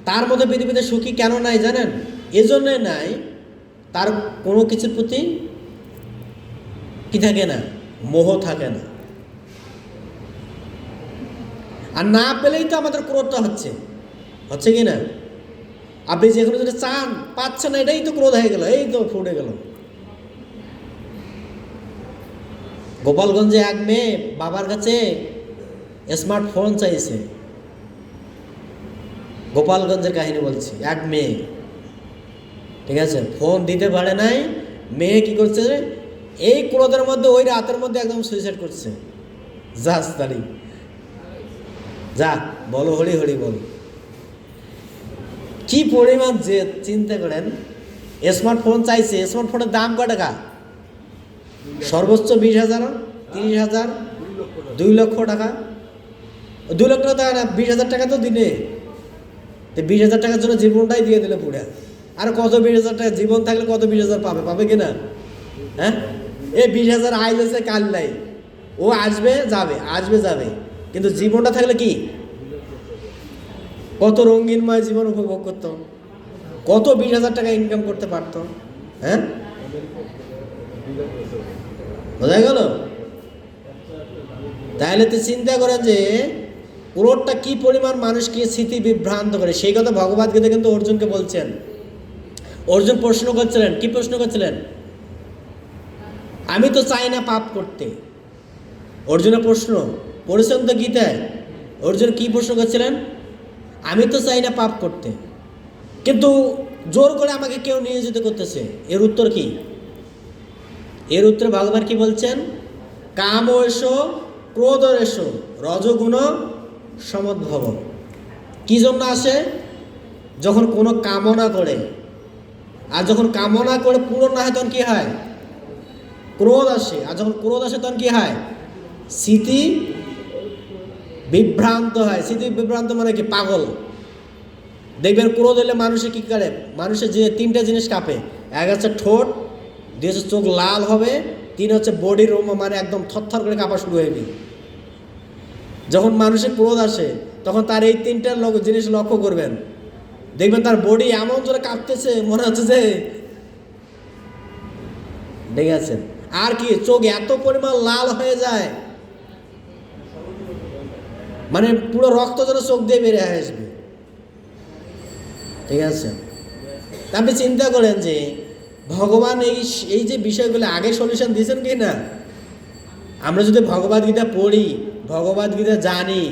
তার মধ্যে পৃথিবীতে সুখী কেন নাই জানেন? এজন্যে নাই, তার কোনো কিছুর প্রতি কি থাকে না, মোহ থাকে না। আর না পেলেই তো আমাদের ক্রোধটা হচ্ছে কি না? আপনি যে কোনো যেটা চান পাচ্ছেন না, এটাই তো ক্রোধ হয়ে গেল, এই তো ফুটে গেল। গোপালগঞ্জে এক মেয়ে বাবার কাছে স্মার্টফোন চাইছে। গোপালগঞ্জের কাহিনী বলছি, এক মেয়ে, ঠিক আছে, ফোন দিতে পারে নাই। মেয়ে কি করছে, এই ক্রোধের মধ্যে ওই রাতের মধ্যে একদম সুইসাইড করছে। যাস তারি যা বলো, হরি হরি বল। কি পরিমাণ যে চিন্তা করেন, স্মার্টফোন চাইছে, স্মার্টফোনের দাম কয় টাকা? সর্বোচ্চ 20,000, 30,000, 2 লক্ষ টাকা। 2 লক্ষ টাকা না, 20,000 টাকা তো দিনে। তো 20,000 টাকার জন্য জীবনটাই দিয়ে দিলে পুরা। আর কত 20,000 টাকা জীবন থাকলে কত 20,000 পাবে কিনা? হ্যাঁ, এই 20,000 আইলেছে কাল নাই, ও আসবে যাবে, কিন্তু জীবনটা থাকলে কি কত রঙিনময় জীবন উপভোগ করত, কত 20,000 টাকা ইনকাম করতে পারত। হ্যাঁ, বোঝা গেল? তাহলে তো চিন্তা করেন যে ক্রোধটা কি পরিমাণ মানুষকে স্মৃতি বিভ্রান্ত করে। সেই কথা ভগবদ্গীতা কিন্তু অর্জুনকে বলছেন। অর্জুন প্রশ্ন করছিলেন, কি প্রশ্ন করছিলেন? আমি তো চাই না পাপ করতে। অর্জুনের প্রশ্ন পড়েছেন তো গীতায়, অর্জুন কি প্রশ্ন করছিলেন? আমি তো চাই না পাপ করতে, কিন্তু জোর করে আমাকে কেউ নিয়ে যেতে করতেছে। এর উত্তর কি? এর উত্তরে ভগবান কি বলছেন? কাম এসো ক্রোধ এসো রজগুণ সমদ্ভব। কি জন্য আসে? যখন কোনো কামনা করে, আর যখন কামনা করে পূরণ না হয় তখন কি হয়? ক্রোধ আসে। আর যখন ক্রোধ আসে তখন কি হয়? স্মৃতি বিভ্রান্ত হয়। স্মৃতি বিভ্রান্ত মানে কি? পাগল। দেখবেন ক্রোধ হলে মানুষে কি করে? মানুষের যে তিনটা জিনিস কাঁপে। এক হচ্ছে ঠোঁট, দুই হচ্ছে চোখ লাল হবে, তিন হচ্ছে বডির মানে একদম থরথর করে কাঁপা শুরু হয়ে যাবে। যখন মানুষের ক্রোধ আসে তখন তার এই তিনটা জিনিস লক্ষ্য করবেন, দেখবেন তার বডি এমন জোরে কাঁপতেছে, মনে হচ্ছে যে দেখে আছেন। আর কি, চোখ এত পরিমাণ লাল হয়ে যায়, মানে পুরো রক্ত যেন চোখ দিয়ে বেরিয়ে আসবে। ঠিক আছে? আপনি চিন্তা করেন যে ভগবান এই যে বিষয়গুলো আগে সলিউশন দিয়েছেন কি না? আমরা যদি ভগবদ্গীতা পড়ি, ভগবদ্গীতা জানি,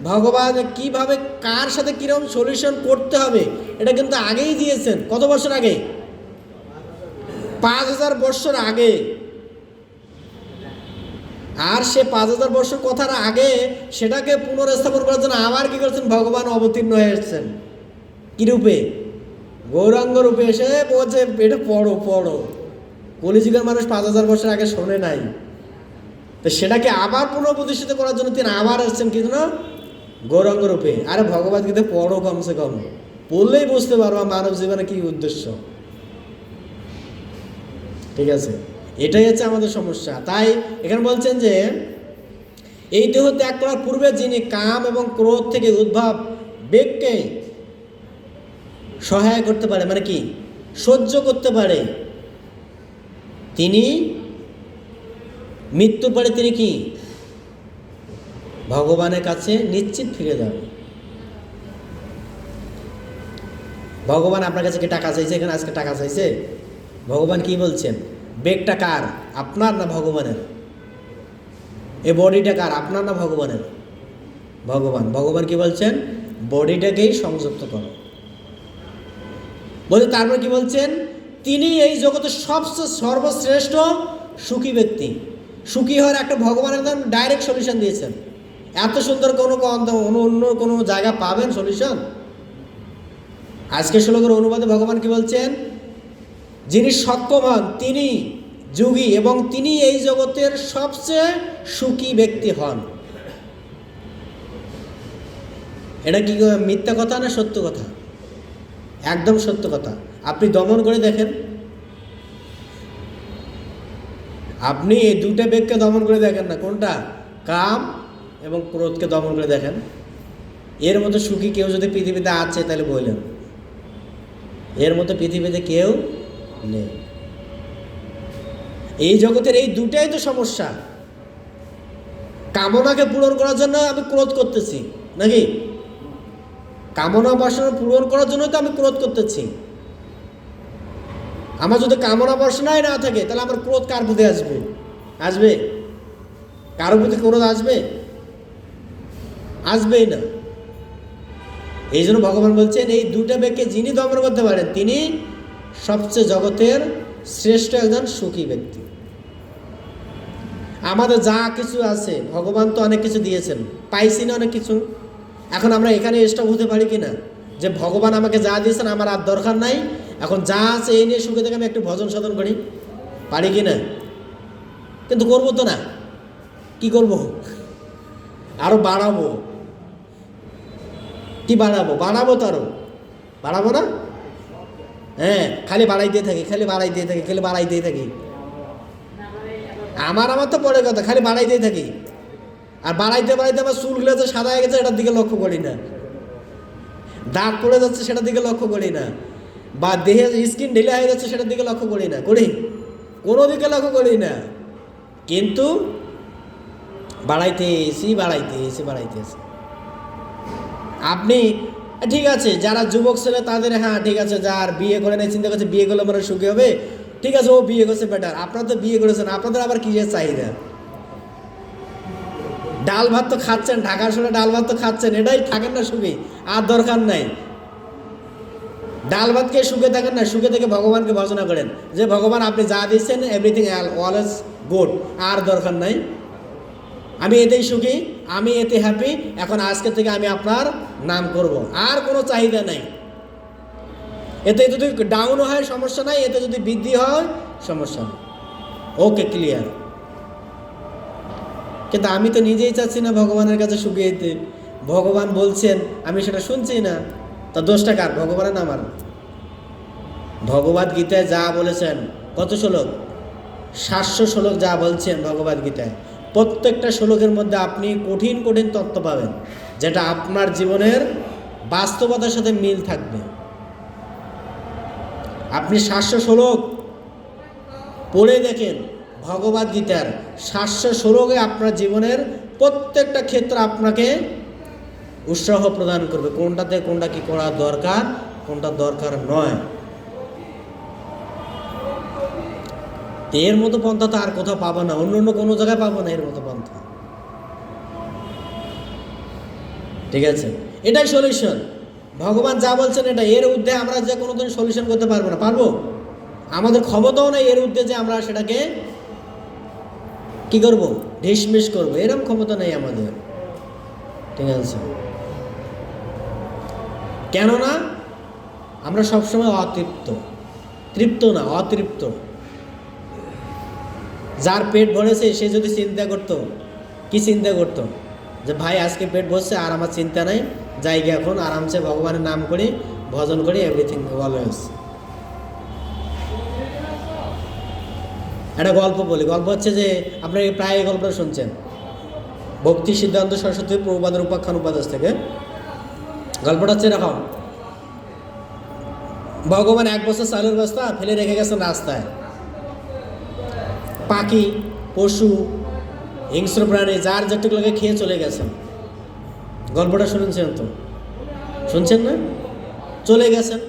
ভগবান কিভাবে কার সাথে কিরকম সলিউশন করতে হবে এটা কিন্তু আগেই দিয়েছেন। কত বছর আগে? 5000 বছর আগে। আর সে 5000 বছর কথার আগে সেটাকে পুনরস্থাপন করার জন্য আবার কি করছেন? ভগবান অবতীর্ণ হয়ে এসেছেন। কি রূপে? গৌরাঙ্গ রূপে এসে বলছে এটা পড়ো পড়ো। কলিযুগের মানুষ 5000 বছর আগে শোনে নাই, তো সেটাকে আবার পুনঃপ্রতিষ্ঠিত করার জন্য তিনি আবার আসছেন কি জন্য? গৌরাঙ্গ রূপে। আরে ভগবদ্গীতা পড়ো, কমসে কম পড়লেই বুঝতে পারবা মানব জীবনে কি উদ্দেশ্য। ঠিক আছে? এটাই হচ্ছে আমাদের সমস্যা। তাই এখানে বলছেন যে এই দেহ ত্যাগ করার পূর্বে যিনি কাম এবং ক্রোধ থেকে উদ্ভব বেগকে সহায় করতে পারে, মানে কি সহ্য করতে পারে, তিনি মৃত্যুর পরে তিনি কি ভগবানের কাছে নিশ্চিত ফিরে যাবে। ভগবান আপনার কাছে কি টাকা চাইছে? এখানে আজকে টাকা চাইছে? ভগবান কি বলছেন? বেগটা কার? আপনার না ভগবানের? এ বডিটা কার? আপনার না ভগবানের? ভগবান। ভগবান কি বলছেন? বডিটাকেই সংযুক্ত করো বলে। তারপর কি বলছেন? তিনি এই জগতের সবচেয়ে সর্বশ্রেষ্ঠ সুখী ব্যক্তি। সুখী হওয়ার একটা ভগবানের একদম ডাইরেক্ট সলিউশন দিয়েছেন। এত সুন্দর কোনো অন্য কোনো জায়গা পাবেন সলিউশন? আজকে শ্লোকের অনুবাদে ভগবান কি বলছেন? যিনি সক্ষম হন তিনি যোগী এবং তিনি এই জগতের সবচেয়ে সুখী ব্যক্তি হন। এটা কি মিথ্যা কথা না সত্য কথা? একদম সত্য কথা। আপনি দমন করে দেখেন, আপনি এই দুটা বেগকে দমন করে দেখেন না, কোনটা? কাম এবং ক্রোধকে দমন করে দেখেন। এর মতো সুখী কেউ যদি পৃথিবীতে আছে তাহলে বললেন, এর মতো পৃথিবীতে কেউ নেই। এই জগতের এই দুটাই তো সমস্যা। কামনাকে পূরণ করার জন্য আমি ক্রোধ করতেছি নাকি? কামনা বাসনা পূরণ করার জন্য তো আমি ক্রোধ করতেছি। আমার যদি কামনা বাসনাই না থাকে তাহলে আমার ক্রোধ কার প্রতি আসবে? আসবে? কারোর প্রতি ক্রোধ আসবে? আসবেই না। এই জন্য ভগবান বলছেন এই দুটা ব্যক্তি যিনি দমন করতে পারেন তিনি সবচেয়ে জগতের শ্রেষ্ঠ একজন সুখী ব্যক্তি। আমাদের যা কিছু আছে ভগবান তো অনেক কিছু দিয়েছেন, পাইছি না অনেক কিছু। এখন আমরা এখানে স্টপ হতে পারি কি না যে ভগবান আমাকে যা দিয়েছেন আমার আর দরকার নাই, এখন যা আছে এই নিয়ে সুখে থেকে আমি একটু ভজন সাধন করি? পারি কি না? কিন্তু করবো তো না। কি করব? আরো বাড়াবো। কি বাড়াবো? বাড়াবো তো আরো। বাড়াবো না? হ্যাঁ, খালি বাড়াইতে থাকি, খালি বাড়াইতে থাকি, খালি বাড়াইতেই থাকি। আমার তো পরে কথা, খালি বাড়াইতেই থাকি। আর বাড়াইতে বাড়াইতে আমার চুলগুলো যে সাদা হয়ে গেছে এটার দিকে লক্ষ্য করি না, দাঁত পড়ে যাচ্ছে সেটার দিকে লক্ষ্য করি না, বা দেহে স্কিন ঢিলে হয়ে যাচ্ছে সেটার দিকে লক্ষ্য করি না, করি? কোনো দিকে লক্ষ্য করি না, কিন্তু বাড়াইতে এসি বাড়াইতে এসি বাড়াইতে এসি। আপনি ঠিক আছে, যারা যুবক ছেলে তাদের হ্যাঁ ঠিক আছে, যার বিয়ে করে নেই চিন্তা করছে বিয়ে করলে মানে সুখী হবে, ঠিক আছে, ও বিয়ে করছে বেটার, আপনারা তো বিয়ে করেছেন, আপনাদের আবার কিসের চাহিদা? ডাল ভাত তো খাচ্ছেন, ঢাকার শহরে ডাল ভাত তো খাচ্ছেন, এটাই থাকেন না সুখে, আর দরকার নাই। ডাল ভাত খেয়ে সুখে থাকেন না, সুখে থেকে ভগবানকে ভজনা করেন যে ভগবান আপনি যা দিচ্ছেন এভরিথিং অলওয়েজ গুড, আর দরকার নাই, আমি এতেই সুখী, আমি এতে হ্যাপি, এখন আজকে থেকে আমি আপনার নাম করব, আর কোনো চাহিদা নাই। এতে যদি ডাউন হয় সমস্যা নাই, এতে যদি বৃদ্ধি হয় সমস্যা নেই। ওকে, ক্লিয়ার। কিন্তু আমি তো নিজেই চাচ্ছি না ভগবানের কাছে সুখী হইতে, ভগবান বলছেন আমি সেটা শুনছি না, তা দোষটা কার? ভগবানের না আমার? ভগবদ গীতায় যা বলেছেন, কত শ্লোক? 700 শ্লোক যা বলছেন ভগবদ গীতায়, প্রত্যেকটা শ্লোকের মধ্যে আপনি কঠিন কঠিন তত্ত্ব পাবেন, যেটা আপনার জীবনের বাস্তবতার সাথে মিল থাকবে। আপনি 700 শ্লোক পড়ে দেখেন, ভগবদ গীতার 700 শ্লোকে আপনার জীবনের প্রত্যেকটা ক্ষেত্রে আপনাকে উৎসাহ প্রদান করবে, কোনটাতে কোনটা কি করা দরকার, কোনটা দরকার নয়। এর মতো পন্থা তো আর কোথাও পাবো না, অন্য অন্য কোনো জায়গায় পাবো না এর মতো পন্থা। ঠিক আছে, এটাই সলিউশন। ভগবান যা বলছেন এটা, এর ঊর্ধ্বে আমরা যে কোনোদিন সলিউশন করতে পারবো না, পারবো? আমাদের ক্ষমতাও নেই এর ঊর্ধ্বে যে আমরা সেটাকে কি করব, ঢিসমিস করবো, এরকম ক্ষমতা নেই আমাদের। ঠিক আছে, কেননা আমরা সবসময় অতৃপ্ত, তৃপ্ত না, অতৃপ্ত। যার পেট ভরেছে সে যদি চিন্তা করতো, কি চিন্তা করতো, যে ভাই আজকে পেট ভরছে আর আমার চিন্তা নাই, যাই গিয়ে এখন আরামসে ভগবানের নাম করি, ভজন করি, এভরিথিং অলওয়েজ। একটা গল্প বলি, গল্প হচ্ছে যে আপনি প্রায় এই গল্পটা শুনছেন, ভক্তি সিদ্ধান্ত সরস্বতী প্রভুপাদের উপাখ্যান উপদেশ থেকে। গল্পটা হচ্ছে এরকম, ভগবান 1 বছর চালের বস্তা ফেলে রেখে গেছেন রাস্তায়, পাখি, পশু, হিংস্র প্রাণী যার যেটুকু লাগে খেয়ে চলে গেছেন। গল্পটা শুনছেন তো? শুনছেন না? চলে গেছেন।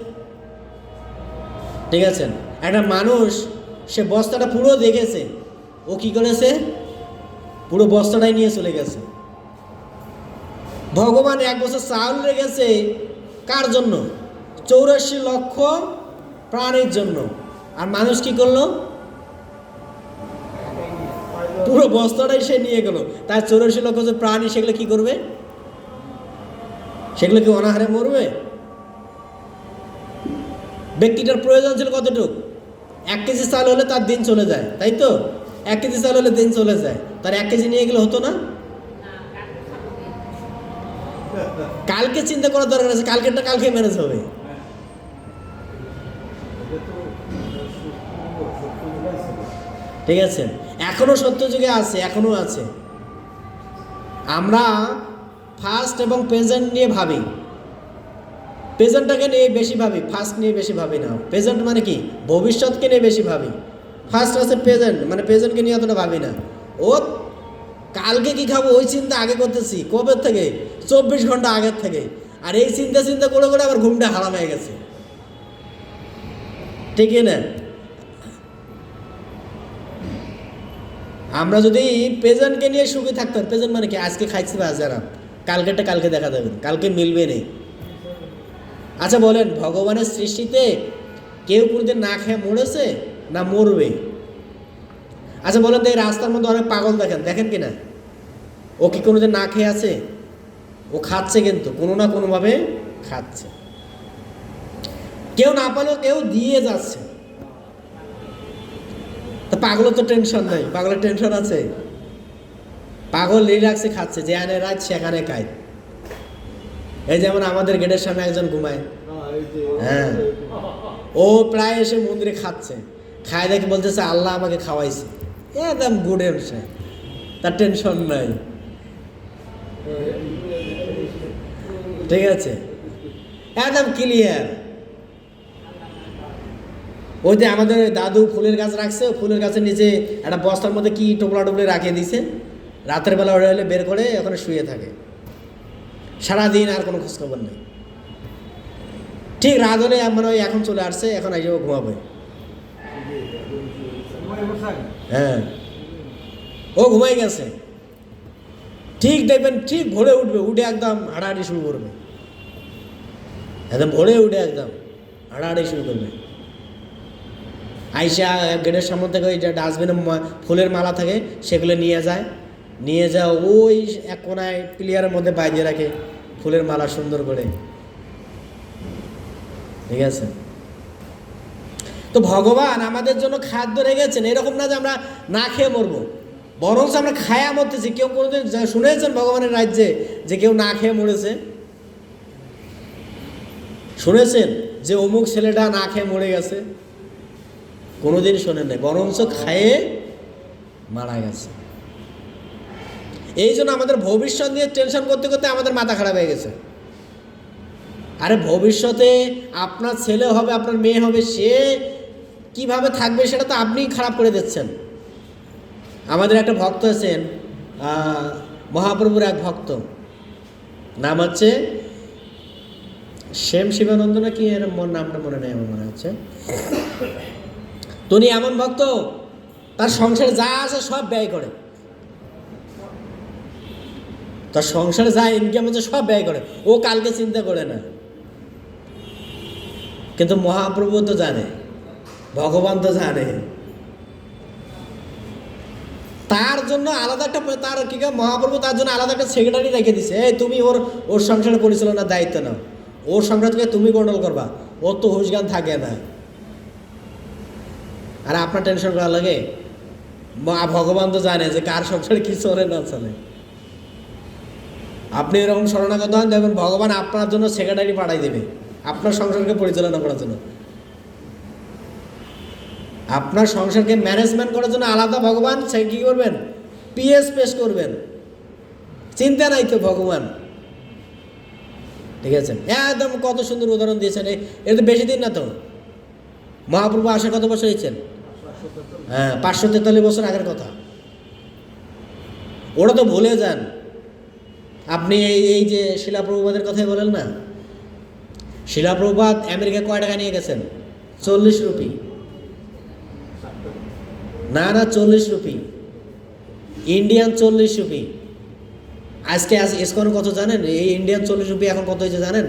ঠিক আছে, একটা মানুষ সে বস্তাটা পুরো দেখেছে, ও কি করেছে, পুরো বস্তাটাই নিয়ে চলে গেছে। ভগবান 1 বছর চাউল রেখেছে কার জন্য? 84 লক্ষ প্রাণীর জন্য। আর মানুষ কি করলো? পুরো বস্তাটাই সে নিয়ে গেল। তার 84 লক্ষ যে প্রাণী, সেগুলো কি করবে? সেগুলো কি অনাহারে মরবে? ব্যক্তিটার প্রয়োজন ছিল কতটুক? 1 কেজি চাল হলে তার দিন চলে যায়, তাই তো? 1 কেজি চাল হলে দিন চলে যায়, তার 1 কেজি নিয়ে গেলে হতো না? কালকে চিন্তা করার দরকার আছে, কালকেরটা কালকে ম্যানেজ হবে। ঠিক আছে, এখনো সত্য যুগে আছে, এখনো আছে। আমরা ফাস্ট এবং প্রেজেন্ট নিয়ে ভাবি, প্রেজেন্টটাকে নিয়ে বেশি ভাবি, ফাস্ট নিয়ে বেশি ভাবি না। প্রেজেন্ট মানে কি? ভবিষ্যৎকে নিয়ে বেশি ভাবি। ফার্স্ট আছে প্রেজেন্ট, মানে প্রেজেন্টকে নিয়ে অতটা ভাবি না। ও কালকে কি খাবো ওই চিন্তা আগে করতেছি, কবে থেকে? 24 ঘন্টা আগের থেকে। আর এই চিন্তা চিন্তা করে করে আবার ঘুমটা হারাম হয়ে গেছে, ঠিক না? আমরা যদি প্রেজেন্টকে নিয়ে সুখী থাকতাম, প্রেজেন্ট মানে কি? আজকে খাইছি বা যারা, কালকেরটা কালকে দেখা যাবে, কালকে মিলবে নেই। আচ্ছা বলেন, ভগবানের সৃষ্টিতে কেউ কোনোদিন না খেয়ে মরেছে না মরবে? আচ্ছা বলেন তো, এই রাস্তার মধ্যে অনেক পাগল দেখেন, দেখেন কি না? ও কি কোনোদিন না খেয়ে আছে? ও খাচ্ছে, কিন্তু কোনো না কোনোভাবে খাচ্ছে। কেউ না পালেও কেউ দিয়ে যাচ্ছে। তা পাগলের তো টেনশন নাই, পাগলের টেনশন আছে? পাগল রিল্যাক্সে খাচ্ছে, যেখানে রাত সেখানে খায়। এই যেমন আমাদের গেটের সামনে একজন ঘুমায়, হ্যাঁ, ও প্রায় এসে মন্দিরে খাচ্ছে, খায় দেখে বলতেছে আল্লাহ আমাকে খাওয়াইছে, একদম গুড এনসে, তার টেনশন নাই। ঠিক আছে, একদম ক্লিয়ার। ওই যে আমাদের দাদু ফুলের গাছ রাখছে, ফুলের গাছের নিচে একটা বস্তার মধ্যে কি টোপলা টোপলে রাখিয়ে দিছে, রাতের বেলা ওরা হলে বের করে ওখানে শুয়ে থাকে, সারাদিন আর কোনো খোঁজখবর নেই। ঠিক রাত হলে মানে ওই এখন চলে আসছে, এখন আইসে ঘুমাবে। হ্যাঁ, ও ঘুমাই গেছে। ঠিক দেখবেন, ঠিক ভোরে উঠবে, উঠে একদম হাঁটাহাঁটি শুরু করবে, একদম ভোরে উঠে একদম হাঁটাহাঁটি শুরু করবে। আইসা গেটের সামনে থেকে ওই যে ডাস্টবিনে ফুলের মালা থাকে সেগুলো নিয়ে যায়, ওই এক কোনায় প্লেয়ারের মধ্যে বাইরে রাখে ফুলের মালা সুন্দর করে। ঠিক আছে? তো ভগবান আমাদের জন্য খাদ্য রেখেছেন, এরকম না যে আমরা না খেয়ে মরবো, বরং আমরা খায়া মরতেছি। কেউ কোনোদিন শুনেছেন ভগবানের রাজ্যে যে কেউ না খেয়ে মরেছে? শুনেছেন যে অমুক ছেলেটা না খেয়ে মরে গেছে? কোনোদিন শোনেন নাই, বরঞ্চ খায়ে মারা গেছে। এই জন্য আমাদের ভবিষ্যৎ নিয়ে টেনশন করতে করতে আমাদের মাথা খারাপ হয়ে গেছে। আরে ভবিষ্যতে আপনার ছেলে হবে, আপনার মেয়ে হবে, সে কিভাবে থাকবে সেটা তো আপনিই খারাপ করে দিচ্ছেন। আমাদের একটা ভক্ত আছেন, মহাপ্রভুর এক ভক্ত, নাম হচ্ছে শ্যাম শিবানন্দ না কি, এর নামটা মনে নেই আমার, মনে হচ্ছে। তিনি এমন ভক্ত, তার সংসারে যা আছে সব ব্যয় করে, তার সংসারে যা ইনকাম হচ্ছে সব ব্যয় করে, ও কালকে চিন্তা করে না। কিন্তু মহাপ্রভু তো জানে, ভগবান তো জানে, তার জন্য আলাদা একটা, তার কি মহাপ্রভু তার জন্য আলাদা একটা সেক্রেটারি রেখে দিছে। এই তুমি ওর সংসারের পরিচালনার দায়িত্ব নাও, ওর সংসারকে তুমি কন্ট্রোল করবা, ওর তো হুশ জ্ঞান থাকে না। আর আপনার টেনশন করা লাগে? ভগবান তো জানে যে কার সংসারে কি চলে না চলে। আপনি এরকম শরণাগত হন, দেখবেন ভগবান আপনার জন্য সেক্রেটারি পাঠাই দেবে আপনার সংসারকে পরিচালনা করার জন্য, আপনার সংসারকে ম্যানেজমেন্ট করার জন্য আলাদা ভগবান সে কী করবেন, পিএস পেশ করবেন। চিন্তা নাই তো ভগবান। ঠিক আছে? একদম কত সুন্দর উদাহরণ দিয়েছেন। এটা তো বেশি দিন না তো, মহাপ্রভু আসা কত বছর হয়েছেন? হ্যাঁ, 543 বছর আগের কথা। ওরা তো ভুলে যান। আপনি এই যে শিলাপ্রভুপাদের কথাই বলেন না, শিলাপ্রভুপাদ আমেরিকা কয় টাকা নিয়ে গেছেন? 40 রুপি। না 40 রুপি, ইন্ডিয়ান 40 রুপি। আজকে ইসকন কত জানেন? এই ইন্ডিয়ান 40 রুপি এখন কত হয়েছে জানেন?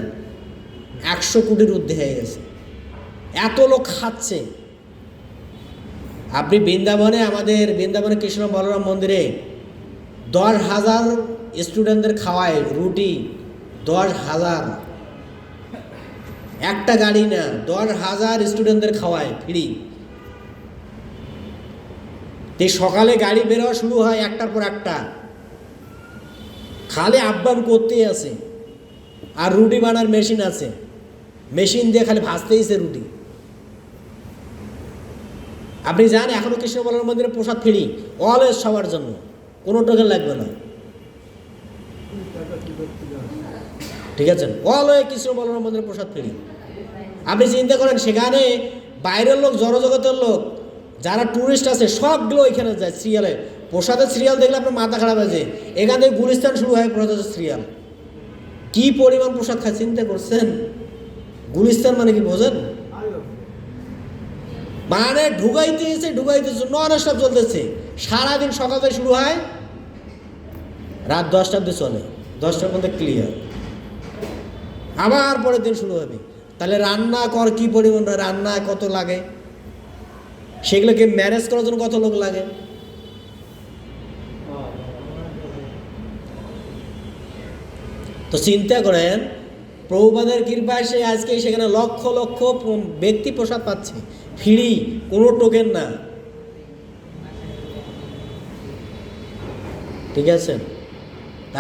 100 কোটির ঊর্ধ্বে হয়ে গেছে। এত লোক খাচ্ছে। আপনি বৃন্দাবনে, আমাদের বৃন্দাবনে কৃষ্ণ বলরাম মন্দিরে 10,000 স্টুডেন্টদের খাওয়ায় রুটি, 10,000, একটা গাড়ি না, 10,000 স্টুডেন্টদের খাওয়ায় ফ্রি। এই সকালে গাড়ি বেরোয়া শুরু হয় একটার পর একটা, খালি আহ্বান করতেই আছে। আর রুটি বানার মেশিন আছে, মেশিন দিয়ে খালি ভাজতেইছে রুটি। আপনি যান, এখনো কৃষ্ণ বলরাম মন্দিরে প্রসাদ ফ্রি, অলওয়েজ সবার জন্য, কোনো টোকেন লাগবে না। ঠিক আছে? অলওয়েজ কৃষ্ণ বলরাম মন্দিরে প্রসাদ ফ্রি। আপনি চিন্তা করেন, সেখানে বাইরের লোক, জড়জগতের লোক, যারা ট্যুরিস্ট আছে সবগুলো ওইখানে যায় সিরিয়ালে। প্রসাদের সিরিয়াল দেখলে আপনার মাথা খারাপ হয়েছে। এখান থেকে গুলিস্তান শুরু হয় প্রসাদের সিরিয়াল। কি পরিমাণ প্রসাদ খায় চিন্তা করছেন? গুলিস্তান মানে কি বোঝেন? মানে ঢুকাইতেছে নন স্টপ চলতেছে সারাদিন। সকাল থেকে শুরু হয়, রাত 10টা অবধি চলে, 10টার মধ্যে ক্লিয়ার, আবার পরের দিন শুরু হবে। তাহলে রান্না কর কি পরিমাণ, রান্না কত লাগে, সেগুলোকে ম্যানেজ করার জন্য কত লোক লাগে। তো চিন্তা করেন, প্রভুপাদের কৃপায় সে আজকে সেখানে লক্ষ লক্ষ ব্যক্তি প্রসাদ পাচ্ছে ফ্রি, কোনো টোকেন না। ঠিক আছে?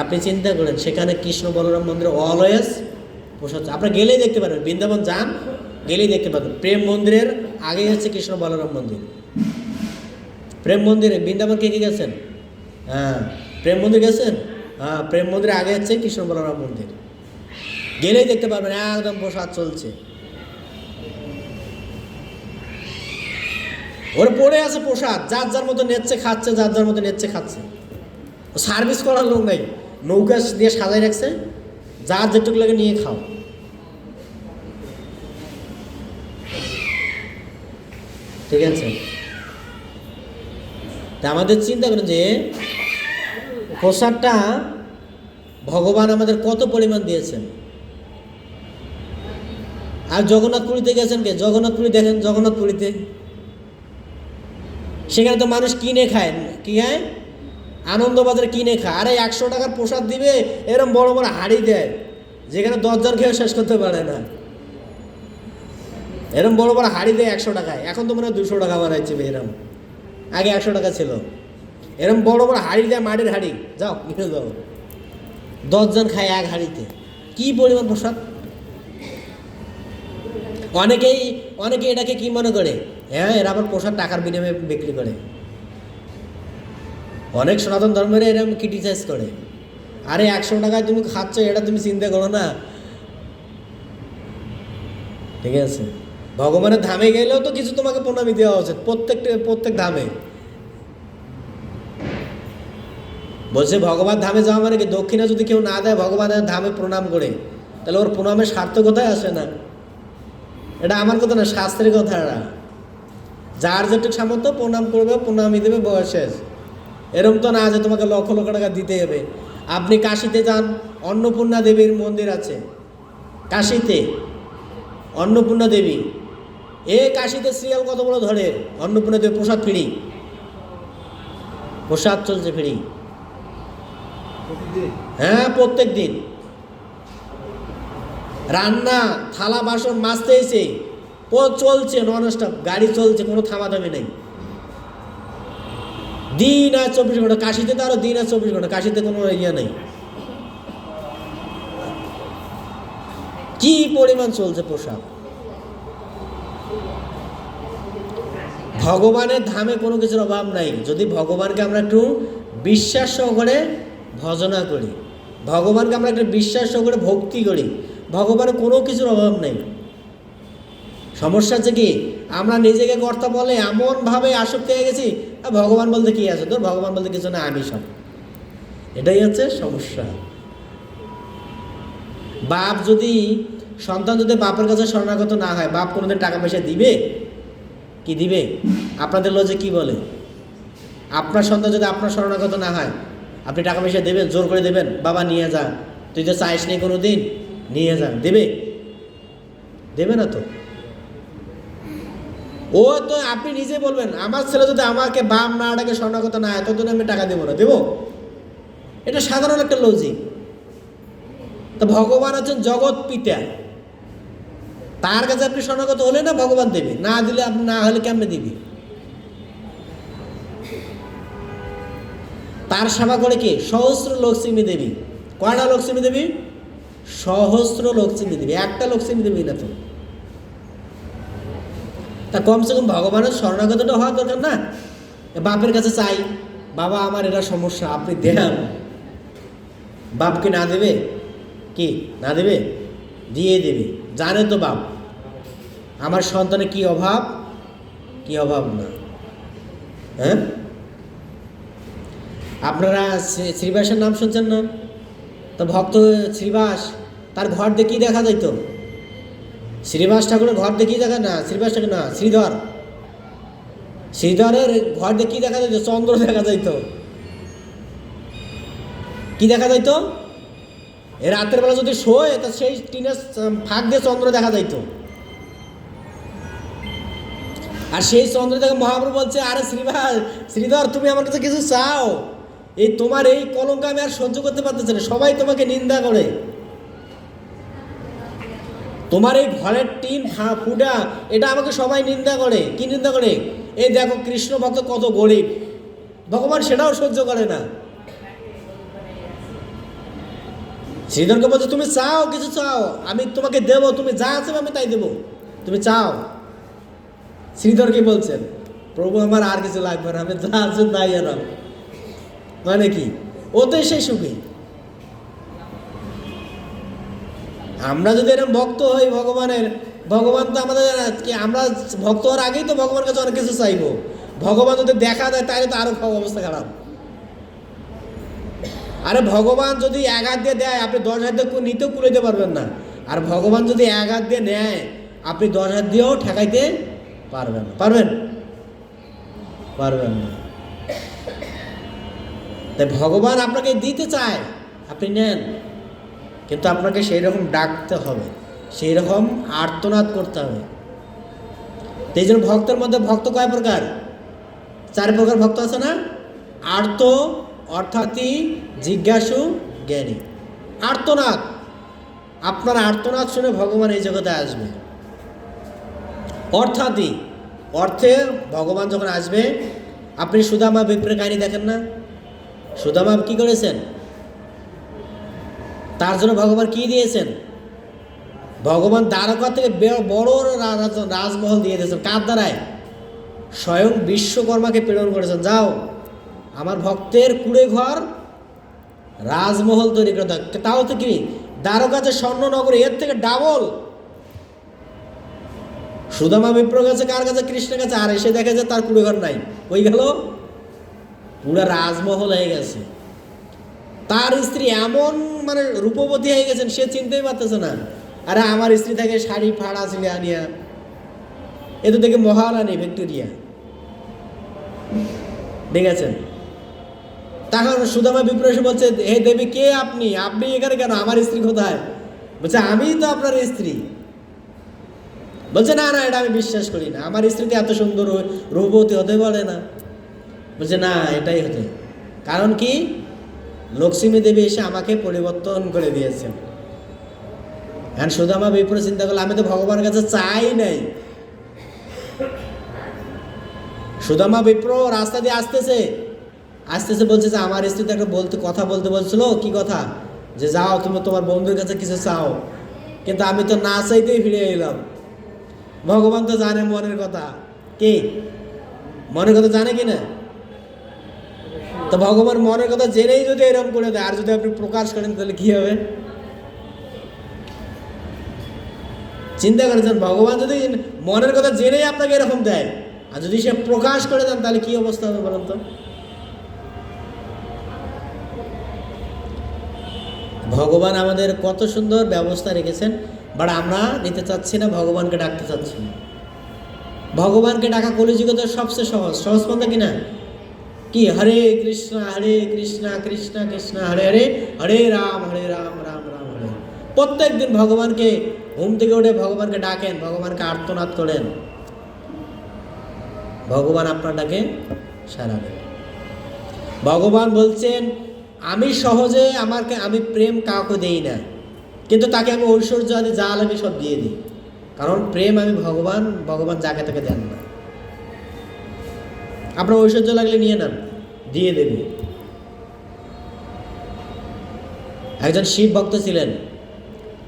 আপনি চিন্তা করেন, সেখানে কৃষ্ণ বলরাম মন্দিরে অলওয়েজ প্রসাদ। আপনারা গেলেই দেখতে পারবেন, বৃন্দাবন যান, গেলেই দেখতে পাবেন। প্রেম মন্দিরের আগে হচ্ছে কৃষ্ণ বলরাম মন্দির। প্রেম মন্দিরে বৃন্দাবন কে গেছেন? হ্যাঁ, প্রেম মন্দির গেছেন? হ্যাঁ, প্রেম মন্দিরে আগে হচ্ছে কৃষ্ণ বলরাম মন্দির। গেলেই দেখতে পাবেন একদম প্রসাদ চলছে। ওর পড়ে আছে প্রসাদ, যার যার মতো নেচ্ছে খাচ্ছে, যার যার মতো নেচ্ছে খাচ্ছে। সার্ভিস করার লোক নাই, নৌকা দিয়ে সাজাই রাখছে, যার যেটুকু লাগে নিয়ে খাও। ঠিক আছে? তা আমাদের চিন্তা করেন যে প্রসাদটা ভগবান আমাদের কত পরিমাণ দিয়েছেন। আর জগন্নাথপুরীতে গেছেন কে? জগন্নাথপুরী দেখেন, জগন্নাথপুরীতে সেখানে তো মানুষ কিনে খায়, কি খায়? আনন্দবাজারে কিনে খায়। আরে 100 টাকার প্রসাদ দিবে, এরকম বড় বড় হাড়ি দেয় যেখানে 10 জন খেয়ে শেষ করতে পারে না। এরকম বড় বড় হাড়ি দেয় 100 টাকায়। এখন তো মনে হয় 200 টাকা বানাইছে এরম, আগে 100 টাকা ছিল। এরকম বড় বড় হাড়ি দেয়, মাটির হাড়ি, যাও কিনে যাও, 10 জন খায় এক হাড়িতে। কি পরিমাণ প্রসাদ! অনেকেই এটাকে কি মনে করে, হ্যাঁ এরা আবার প্রসাদ টাকার বিনিময়ে বিক্রি করে। অনেক সনাতন ধর্মের এরকম ক্রিটিসাইজ করে। আরে 100 টাকায় তুমি খাচ্ছ, এটা তুমি চিন্তা করো না। ঠিক আছে, ভগবানের ধামে গেলেও তো কিছু তোমাকে প্রণামী দেওয়া উচিত, প্রত্যেক ধামে। বলছে ভগবান ধামে যাওয়া মানে কি, দক্ষিণা যদি কেউ না দেয় ভগবানের ধামে প্রণাম করে, তাহলে ওর প্রণামের সার্থকতায় আসে না। এটা আমার কথা না, শাস্ত্রের কথা। এরা যার যেটুকু সামর্থ্য প্রণাম করবে, প্রণামী দেবে, বয়স শেষ। এরকম তো না যে তোমাকে লক্ষ লক্ষ টাকা দিতে হবে। আপনি কাশীতে যান, অন্নপূর্ণা দেবীর মন্দির আছে কাশীতে, অন্নপূর্ণা দেবী। কাশীতে সিরিয়াল কত বড় ধরে, অন্নপূর্ণা দেবী প্রসাদ ফ্রি, প্রসাদ চলছে ফ্রি। হ্যাঁ, প্রত্যেক দিন রান্না, থালা বাসন মাজতে এসে চলছে নন স্টপ, গাড়ি চলছে, কোনো থামাথামি নেই। দিন আর 24 ঘন্টা। কাশীতে তো আরো দিন আর 24 ঘন্টা, কাশীতে কোনো ইয়ে নেই। কি পরিমাণ চলছে প্রসাদ! ভগবানের ধামে কোনো কিছুর অভাব নাই, যদি ভগবানকে আমরা একটু বিশ্বাস সহকারে ভজনা করি, ভগবানকে আমরা একটু বিশ্বাস সহকারে ভক্তি করি, ভগবানের কোনো কিছুর অভাব নেই। সমস্যা হচ্ছে কি, আমরা নিজেকে কর্তা বলে এমনভাবে আসক্তি হয়ে গেছি, ভগবান বলতে কি আছে, তোর ভগবান বলতে কিছু না, আমি সব। এটাই হচ্ছে সমস্যা। বাপ যদি, সন্তান যদি বাপের কাছে শরণাগত না হয়, বাপ কোনোদিন টাকা পয়সা দিবে? কি দিবে? আপনাদের লজে কি বলে, আপনার সন্তান যদি আপনার শরণাগত না হয়, আপনি টাকা পয়সা দেবেন? জোর করে দেবেন? বাবা নিয়ে যা, তুই তো চাইস নেই কোনো দিন, নিয়ে যা, দেবে? দেবে না তো। ও তো আপনি নিজে বলবেন, আমার ছেলে যদি আমাকে বাপ না ডাকে, শরণাগত না হয়, ততদিন আমি টাকা দেবো না। দেবো? এটা সাধারণ একটা লজিক। তো ভগবান হচ্ছেন জগৎ পিতা, তার কাছে আপনি শরণাগত হলে না ভগবান দেবে, না দিলে আপনি, না হলে কেমনে দিবি? তার সেবা করে কে? সহস্র লক্ষ্মী দেবী। কয়টা লক্ষ্মী দেবী? সহস্র লক্ষ্মী দেবী, একটা লক্ষ্মী দেবী না তো। তা কমসে কম ভগবানের শরণাগতটা হওয়া দরকার না? বাপের কাছে চাই, বাবা আমার এটা সমস্যা, আপনি দেন। বাপকে না দেবে? কি না দেবে? দিয়ে দেবে। জানে তো বাপ আমার সন্তানের কি অভাব, কি অভাব না। হ্যাঁ, আপনারা শ্রীবাসের নাম শুনছেন না? তো ভক্ত শ্রীবাস, তার ঘর দিয়ে কি দেখা যাইতো? শ্রীবাস ঠাকুরের ঘর দিয়ে কি দেখা, না শ্রীবাস ঠাকুর না, শ্রীধরের ঘর দিয়ে কি দেখা যাইতো? চন্দ্র দেখা যাইতো। কি দেখা যাইতো? রাতের বেলা যদি শোয়, তা সেই টিনের ফাঁক দিয়ে চন্দ্র দেখা যাইতো। আর সেই চন্দ্র দেখে মহাপ্রভু বলছে, আরে শ্রীধর তুমি আমার কাছে কিছু চাও, এই তোমার এই কলঙ্ক আমি আর সহ্য করতে পারতেছি না, সবাই তোমাকে নিন্দা করে, তোমার এই ঘরের টিন ফুটা, এটা আমাকে সবাই নিন্দা করে। কি নিন্দা করে? এই দেখো কৃষ্ণ ভক্ত কত গরিব। ভগবান সেটাও সহ্য করে না। শ্রীধরকে বলছে, তুমি চাও, কিছু চাও, আমি তোমাকে দেবো, তুমি যা আছে আমি তাই দেবো, তুমি চাও। শ্রীধরকে বলছেন, প্রভু আমার আর কিছু লাগবে না, আমি যা আছে তাই এলাম। মানে কি? ওতে সেই সুখী। আমরা যদি এরকম ভক্ত হই ভগবানের, ভগবান তো আমাদের, আমরা ভক্ত হওয়ার আগেই তো ভগবানের কাছে অনেক কিছু চাইবো। ভগবান যদি দেখা দেয় তাহলে তো আরো অবস্থা খারাপ। আরে ভগবান যদি 1 হাত দিয়ে দেয়, আপনি 10 হাত দিয়ে নিতেও কুলাইতে পারবেন না। আর ভগবান যদি 1 হাত দিয়ে নেয়, আপনি 10 হাত দিয়েও ঠেকাইতে পারবেন না। পারবেন না। তাই ভগবান আপনাকে দিতে চায়, আপনি নেন, কিন্তু আপনাকে সেই রকম ডাকতে হবে, সেই রকম আর্তনাদ করতে হবে। এই জন্য ভক্তের মধ্যে ভক্ত কয় প্রকার? 4 প্রকার ভক্ত আছে না? আর্ত, অর্থাৎই, জিজ্ঞাসু, জ্ঞানী। আর্তনাদ, আপনার আর্তনাদ শুনে ভগবান এই জগতে আসবে। অর্থাৎই, অর্থে ভগবান যখন আসবে, আপনি সুদামা বিপ্রের কাহিনী দেখেন না? সুদামা কি করেছেন? তার জন্য ভগবান কি দিয়েছেন? ভগবান দ্বারকা থেকে বড় রাজমহল দিয়ে দিয়েছেন। কার দ্বারায়? স্বয়ং বিশ্বকর্মাকে প্রেরণ করেছেন, যাও আমার ভক্তের কুড়ে ঘর রাজমহল তৈরি করে দাও। তাও তো কি, দ্বারকাতে স্বর্ণনগর, এর থেকে ডাবল। সুদামা বিপ্র গেছে কার কাছে? কৃষ্ণের কাছে। আর এসে দেখে যে তার কুড়ে ঘর নাই, কই গেল? পুরো রাজমহল হয়ে গেছে। তার স্ত্রী এমন মানে রূপবতী হয়ে গেছেন, সে চিনতেই পারতেছে না। আরে আমার স্ত্রী থাকে শাড়ি ফাড়া ছিলে আনিয়া, এ তো দেখে মহারানী ভিক্টোরিয়া, দেখেছেন? তখন সুদামা বিপ্র এসে বলছে, হে দেবী, কে আপনি? আপনি এখানে কেন? আমার স্ত্রী কোথায়? বলছে, আমি তো আপনার স্ত্রী। বলছে, না না, এটা আমি বিশ্বাস করি না, আমার স্ত্রী তো এত সুন্দর রূপবতী হতে পারে না। বলছে, না, এটাই হতে। কারণ কি? লক্ষ্মী দেবী এসে আমাকে পরিবর্তন করে দিয়েছেন। এখন সুদামা বিপ্র চিন্তা করলো, আমি তো ভগবানের কাছে চাই নাই। সুদামা বিপ্র রাস্তা দিয়ে আসতেছে, বলছে যে আমার স্ত্রী তো একটা কথা বলতে বলছিল। কি কথা? যে যাও তুমি তোমার বন্ধুর কাছে কিছু চাও। কিন্তু আমি তো না চাইতেই ফিরে এলাম। ভগবান তো জানে মনের কথা। কি মনের কথা জানে কিনা? তো ভগবান মনের কথা জেনেই যদি এরকম করে দেয়, আর যদি আপনি প্রকাশ করেন, তাহলে কি হবে? চিন্তা করেছেন, ভগবান যদি মনের কথা জেনেই আপনাকে এরকম দেয়, আর যদি সে প্রকাশ করে দেন, তাহলে কি অবস্থা হবে বলেন তো? ভগবান আমাদের কত সুন্দর ব্যবস্থা রেখেছেন, বাট আমরা নিতে চাচ্ছি না, ভগবানকে ডাকতে চাচ্ছি না। ভগবানকে ডাকা কলিযুগে সবচেয়ে সহজ পন্থা কিনা? কি? হরে কৃষ্ণ কৃষ্ণ কৃষ্ণ হরে হরে, হরে রাম রাম রাম হরে। প্রত্যেক দিন ভগবানকে ঘুম থেকে উঠে ভগবানকে ডাকেন, ভগবানকে আর্তনাদ করেন, ভগবান আপনার ডাকে সাড়া দেন। ভগবান বলছেন, আমি সহজে আমি প্রেম কাউকে দেই না, কিন্তু তাকে আমি ঐশ্বর্য আদি যা লাগে সব দিয়ে দিই। কারণ প্রেম আমি ভগবান যাকে তাকে দেন না। আপনার ঐশ্বর্য লাগলে নিয়ে নেন, দিয়ে দেবে। একজন শিব ভক্ত ছিলেন,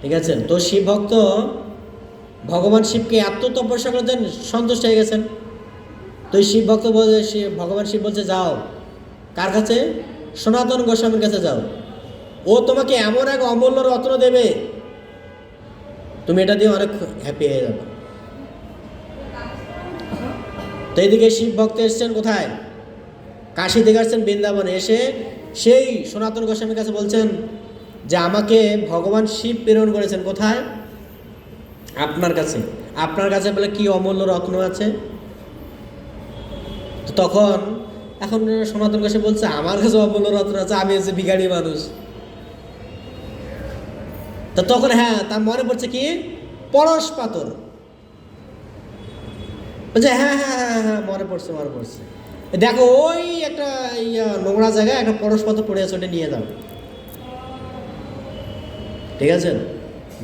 ঠিক আছে? তো শিব ভক্ত ভগবান শিবকে এত তপস্যা করেছেন, সন্তুষ্ট হয়ে গেছেন। তো শিব ভক্ত বলছে, ভগবান শিব বলছে, যাও কার কাছে? সনাতন গোস্বামীর কাছে যাও, ও তোমাকে এমন এক অমূল্য রত্ন দেবে, তুমি এটা দিয়ে অনেক হ্যাপি হয়ে যাবে। তো এইদিকে শিব ভক্ত এসছেন কোথায়? কাশী থেকে আসছেন বৃন্দাবনে। এসে সেই সনাতন গোস্বামীর কাছে বলছেন যে আমাকে ভগবান শিব প্রেরণ করেছেন। কোথায়? আপনার কাছে। আপনার কাছে বলে কি অমূল্য রত্ন আছে? তো তখন এখন সনাতন গোস্বামী বলছে, আমার কাছে অমূল্য রত্ন আছে, আমি হচ্ছে ভিখারি মানুষ। তো তখন তার মনে পড়ছে কি? পরশ পাথর। বলছে, হ্যাঁ হ্যাঁ হ্যাঁ হ্যাঁ মনে পড়ছে। দেখো ওই একটা নোংরা জায়গায় একটা পরশ পাথর পড়ে আছে, ওটা নিয়ে যাও। ঠিক আছে,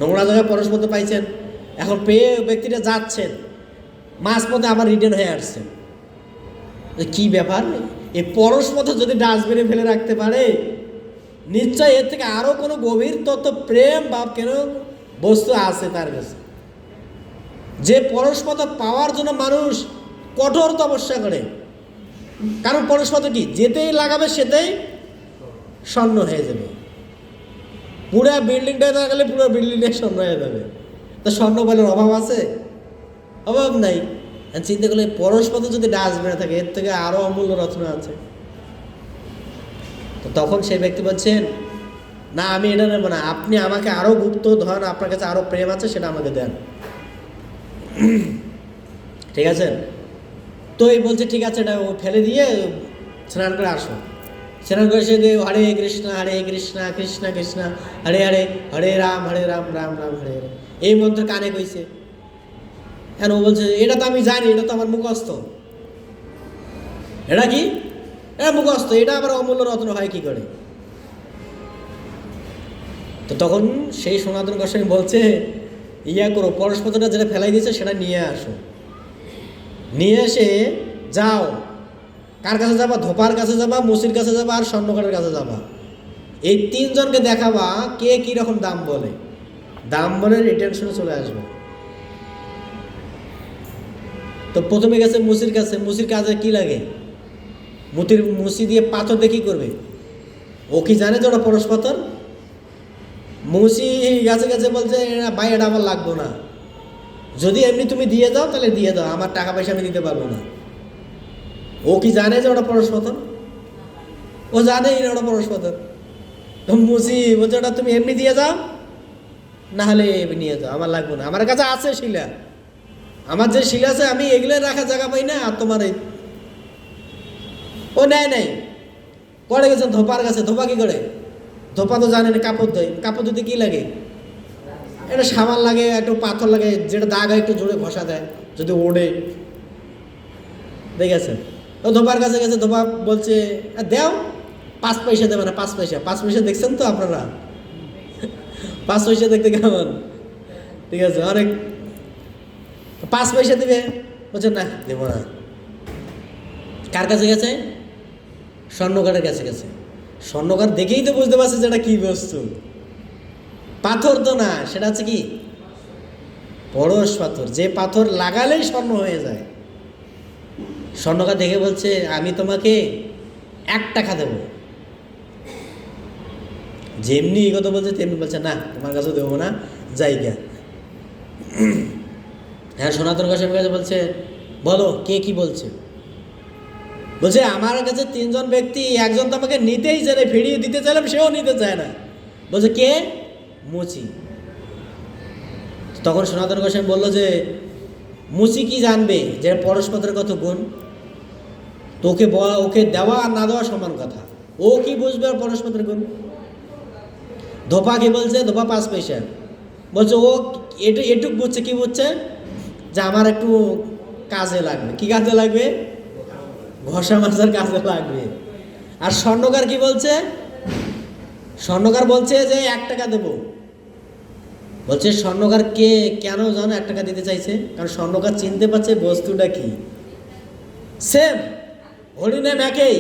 নোংরা জায়গায় পরশ পাথর পাইছেন। এখন পেয়ে ব্যক্তিটা যাচ্ছেন, মাঝপথে আবার রিটার্ন হয়ে আসছেন। কি ব্যাপার? এই পরশ পাথর যদি ডাস্টবিনে ফেলে রাখতে পারে, নিশ্চয় এর থেকে আরো কোনো গভীর তত্ত্ব, প্রেম বা কেন বস্তু আছে তার কাছে, যে পরশ পাথর পাওয়ার জন্য মানুষ কঠোর তপস্যা করে। কারণ পরশ পাথর কি? যেতেই লাগাবে সেটাই স্বর্ণ হয়ে যাবে। পুরো বিল্ডিংটা লাগালে পুরো বিল্ডিংটাই স্বর্ণ হয়ে যাবে। তো স্বর্ণ বলের অভাব আছে? অভাব নাই। চিন্তা করলে পরশ পাথর যদি ডাস্টবিনে থাকে, এর থেকে আরো অমূল্য রত্ন আছে। তো তখন সেই ব্যক্তি বলছেন, না আমি এটা নেব না, আপনি আমাকে আরো গুপ্ত ধন, আপনার কাছে আরো প্রেম আছে, সেটা আমাকে দেন। ঠিক আছে? তো এই বলছে, ঠিক আছে, এটা ফেলে দিয়ে স্নান করে আসো। স্নান করে সে হরে কৃষ্ণ কৃষ্ণ কৃষ্ণ হরে হরে, হরে রাম রাম রাম হরে হরে, এই মন্ত্র কানে কইছে। এখন ও বলছে এটা তো আমি জানি, এটা তো আমার মুখস্থ। এটা কি? এটা মুখস্থ, এটা আবার অমূল্য রত্ন হয় কি করে? তো তখন সেই সনাতন গোস্বামী বলছে ইয়া করো, পরশপত্রটা যেটা ফেলাই দিয়েছে সেটা নিয়ে আসো, নিয়ে এসে যাও, কার কাছে যাবা? ধোপার কাছে যাবা, মুসির কাছে যাবা, আর স্বর্ণকারের কাছে যাবা। এই তিনজনকে দেখাবা কে কি রকম দাম বলে, দাম বলে রিটেনশনে চলে আসবে। তো প্রথমে গেছে মুসির কাছে, মুসির কাজে কি লাগে? মুসি দিয়ে পাথর দিয়ে কি করবে? ও কি জানে যে ওটা পরশ পাথর? মুসি গাছে গাছে বলছে ভাই এটা আমার লাগবো না, যদি এমনি তুমি দিয়ে দাও তাহলে দিয়ে দাও, আমার টাকা পয়সা আমি দিতে পারবো না। ও কি জানে যে ওটা পরশ পাথর? ও জানেই না ওটা পরশ পাথর। তো মুসি বলছে ওটা তুমি এমনি দিয়ে যাও, না হলে নিয়ে যাও, আমার লাগবে না, আমার কাছে আছে শিলা, আমার যে শিলা আছে আমি এগুলো রাখার জায়গা পাই না। আর তোমার ও নেয় নাই, পড়ে গেছে ধোপার কাছে। ধোপা কি করে? ধোপা তো জানেন কাপড় ধোয়, কাপড় ধুতে কী লাগে? একটা সাবান লাগে, একটু পাথর লাগে, যেটা দাগ হয় একটু জোরে ঘষা দেয় যদি ওড়ে। দেখেছে? ও ধোপার কাছে গেছে, ধোপা বলছে দেও, 5 পয়সা দেবে না, 5 পয়সা। 5 পয়সা দেখছেন তো আপনারা? 5 পয়সা দেখতে কেমন? ঠিক আছে, অনেক। 5 পয়সা দিবে, বলছে না দেবো না। কার কাছে গেছে? স্বর্ণকারের কাছে গেছে। স্বর্ণকার দেখেই তো বুঝতে পারছে যেটা কি বস্তু, পাথর তো না, সেটা হচ্ছে কি? পরশ পাথর, যে পাথর লাগালেই স্বর্ণ হয়ে যায়। স্বর্ণকার দেখে বলছে আমি তোমাকে 1 টাকা দেবো। যেমনি কথা বলছে তেমনি বলছে না তোমার কাছে দেবো না, জায়গা। হ্যাঁ, সনাতন গোস্বামীর কাছে বলছে বলো কে কি বলছে? বলছে আমার কাছে 3 জন ব্যক্তি, একজন তো আমাকে নিতেই চায় না, ফিরিয়ে দিতে চাইলাম সেও নিতে চায় না। বলছে কে? মুচি। তখন সনাতন গোস্বামী বললো যে মুচি কি জানবে যে পরশপত্রের কত গুণ? তোকে ওকে দেওয়া আর না দেওয়া সমান কথা, ও কি বুঝবে আর পরশপত্রের গুণ? ধোপা কি বলছে? ধোপা 5 পয়সা বলছে, ও এটুক বুঝছে। কি বুঝছে? যে আমার একটু কাজে লাগবে। কি কাজে লাগবে? ঘষা মাজার কাজে লাগবে। আর স্বর্ণকার কি বলছে? স্বর্ণকার বলছে যে 1 টাকা দেবো। বলছে স্বর্ণকার কে কেন জানো 1 টাকা দিতে চাইছে? কারণ স্বর্ণকার চিনতে পারছে বস্তুটা কি, সেম হরিনাম একই।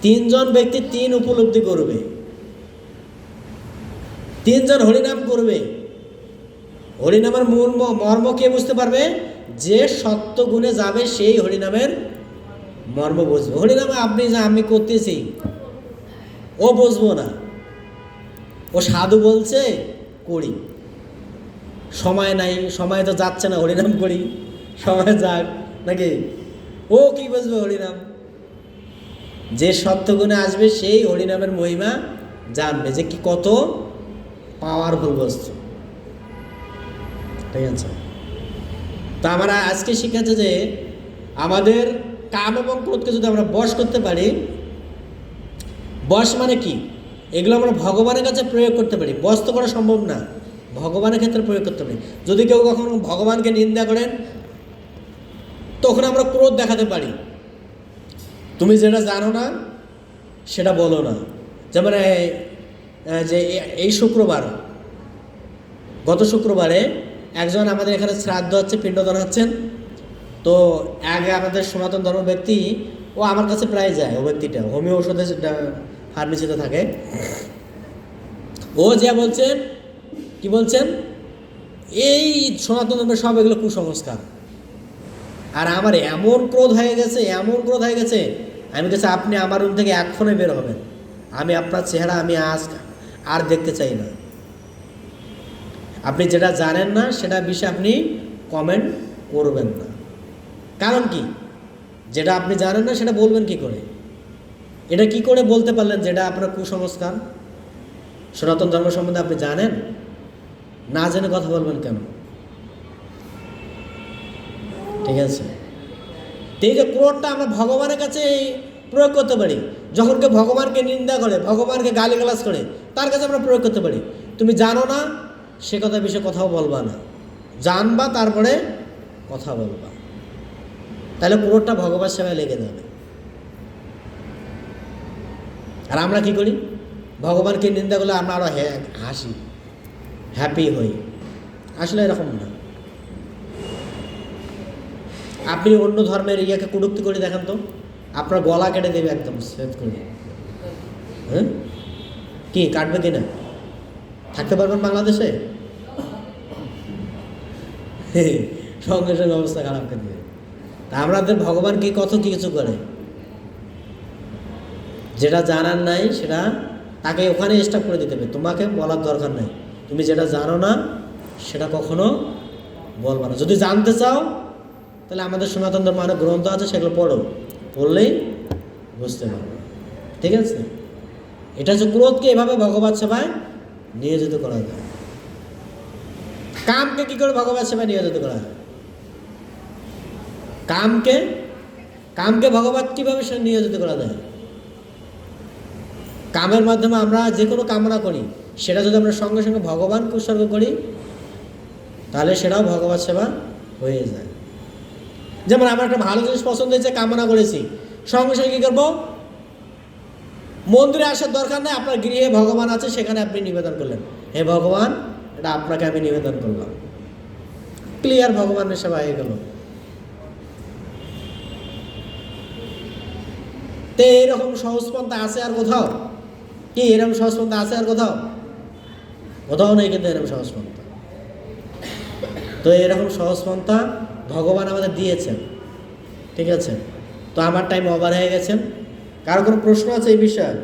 3 জন ব্যক্তি 3 উপলব্ধি করবে, 3 জন হরিনাম করবে। হরিনামের মূল মর্ম কে বুঝতে পারবে? যে সত্য গুণে যাবে সেই হরিনামের মর্ম বুঝবে। হরিনামে আপনি যা আমি করতেছি ও বুঝবো না, ও সাধু বলছে করি, সময় নাই, সময় তো যাচ্ছে না, হরিনাম করি, সময় যাক নাকি? ও কি বুঝবে হরিনাম? যে সত্যগুণে আসবে সেই হরিনামের মহিমা জানবে, যে কি কত পাওয়ারফুল বস্তু। ঠিক আছে? তা আমরা আজকে শিখাচ্ছে যে আমাদের কাম এবং ক্রোধকে যদি আমরা বশ করতে পারি, বশ মানে কি? এগুলো আমরা ভগবানের কাছে প্রয়োগ করতে পারি, বশ তো করা সম্ভব না, ভগবানের ক্ষেত্রে প্রয়োগ করতে পারি। যদি কেউ কখনো ভগবানকে নিন্দা করেন তখন আমরা ক্রোধ দেখাতে পারি, তুমি যেটা জানো না সেটা বলো না। যেমন যে এই শুক্রবার, গত শুক্রবারে একজন আমাদের এখানে শ্রাদ্ধ হচ্ছে, পিণ্ডদান হচ্ছেন। তো আগে আমাদের সনাতন ধর্ম ব্যক্তি, ও আমার কাছে প্রায় যায়, ও ব্যক্তিটা হোমিও ওষুধের ফার্মেসিতে থাকে। ও যা বলছেন, কি বলছেন, এই সনাতন ধর্মের সব এগুলো কুসংস্কার। আর আমার এমন ক্রোধ হয়ে গেছে, এমন ক্রোধ হয়ে গেছে, আমি কাছে আপনি আমার রুম থেকে এক্ষণে বের হবেন, আমি আপনার চেহারা আমি আজ আর দেখতে চাই না। আপনি যেটা জানেন না সেটা বিষয়ে আপনি কমেন্ট করবেন না। কারণ কি? যেটা আপনি জানেন না সেটা বলবেন কি করে? এটা কি করে বলতে পারলেন যেটা আপনার কুসংস্কার? সনাতন ধর্ম সম্বন্ধে আপনি জানেন না, জেনে কথা বলবেন কেন? ঠিক আছে? তো এই যে ক্রোধটা আমরা ভগবানের কাছে প্রয়োগ করতে পারি। যখন কেউ ভগবানকে নিন্দা করে, ভগবানকে গালিগালাজ করে, তার কাছে আমরা প্রয়োগ করতে পারি। তুমি জানো না, সে কথা বিষয়ে কথাও বলবা না, জানবা তারপরে কথা বলবা, তাহলে পুরোটা ভগবান সেবায় লেগে যাবে। আর আমরা কি করি? ভগবানকে নিন্দা করলে আমরা আরো হাসি, হ্যাপি হই। আসলে এরকম না। আপনি অন্য ধর্মের ইয়াকে কটূক্তি করে দেখেন তো, আপনার গলা কেটে দেবে একদম সেট করে। হ্যাঁ, কি কাটবে কিনা? থাকতে পারবেন বাংলাদেশে? সঙ্গে সঙ্গে অবস্থা খারাপ করে দেবে। তা আমাদের ভগবান কি কত কিছু করে, যেটা জানার নাই সেটা তাকে ওখানে স্টপ করে দিতে হবে। তোমাকে বলার দরকার নাই, তুমি যেটা জানো না সেটা কখনো বলবা না। যদি জানতে চাও তাহলে আমাদের সনাতন ধর্ম অনেক গ্রন্থ আছে, সেগুলো পড়ো, পড়লেই বুঝতে পারবে। ঠিক আছে? এটা হচ্ছে ক্রোধকে এভাবে ভগবত সেবায় নিয়োজিত করা যায়। কামকে কি করে ভগবত সেবায় নিয়োজিত করা যায়? কামকে ভগবত কিভাবে নিয়োজিত করা যায়? কামের মাধ্যমে আমরা যে কোনো কামনা করি, সেটা যদি আমরা সঙ্গে সঙ্গে ভগবানকে উৎসর্গ করি, তাহলে সেটাও ভগবত সেবা হয়ে যায়। যেমন আমার একটা ভালো জিনিস পছন্দ হয়েছে, কামনা করেছি, সঙ্গে সঙ্গে কী করবো? মন্দিরে আসার দরকার নেই, আপনার গৃহে ভগবান আছে, সেখানে আপনি নিবেদন করলেন, হে ভগবান, এটা আপনাকে আমি নিবেদন করলাম। ক্লিয়ার, ভগবানের সেবা হয়ে গেল। তো এরকম সহজপন্থা আছে আর কোথাও? কি এরকম সহজপন্থা আছে আর কোথাও? কোথাও নেই কিন্তু এরকম সহজপন্থা। তো এরকম সহজপন্থা ভগবান আমাদের দিয়েছেন। ঠিক আছে? তো আমার টাইম ওভার হয়ে গেছে। কারো কোনো প্রশ্ন আছে এই বিষয়ে?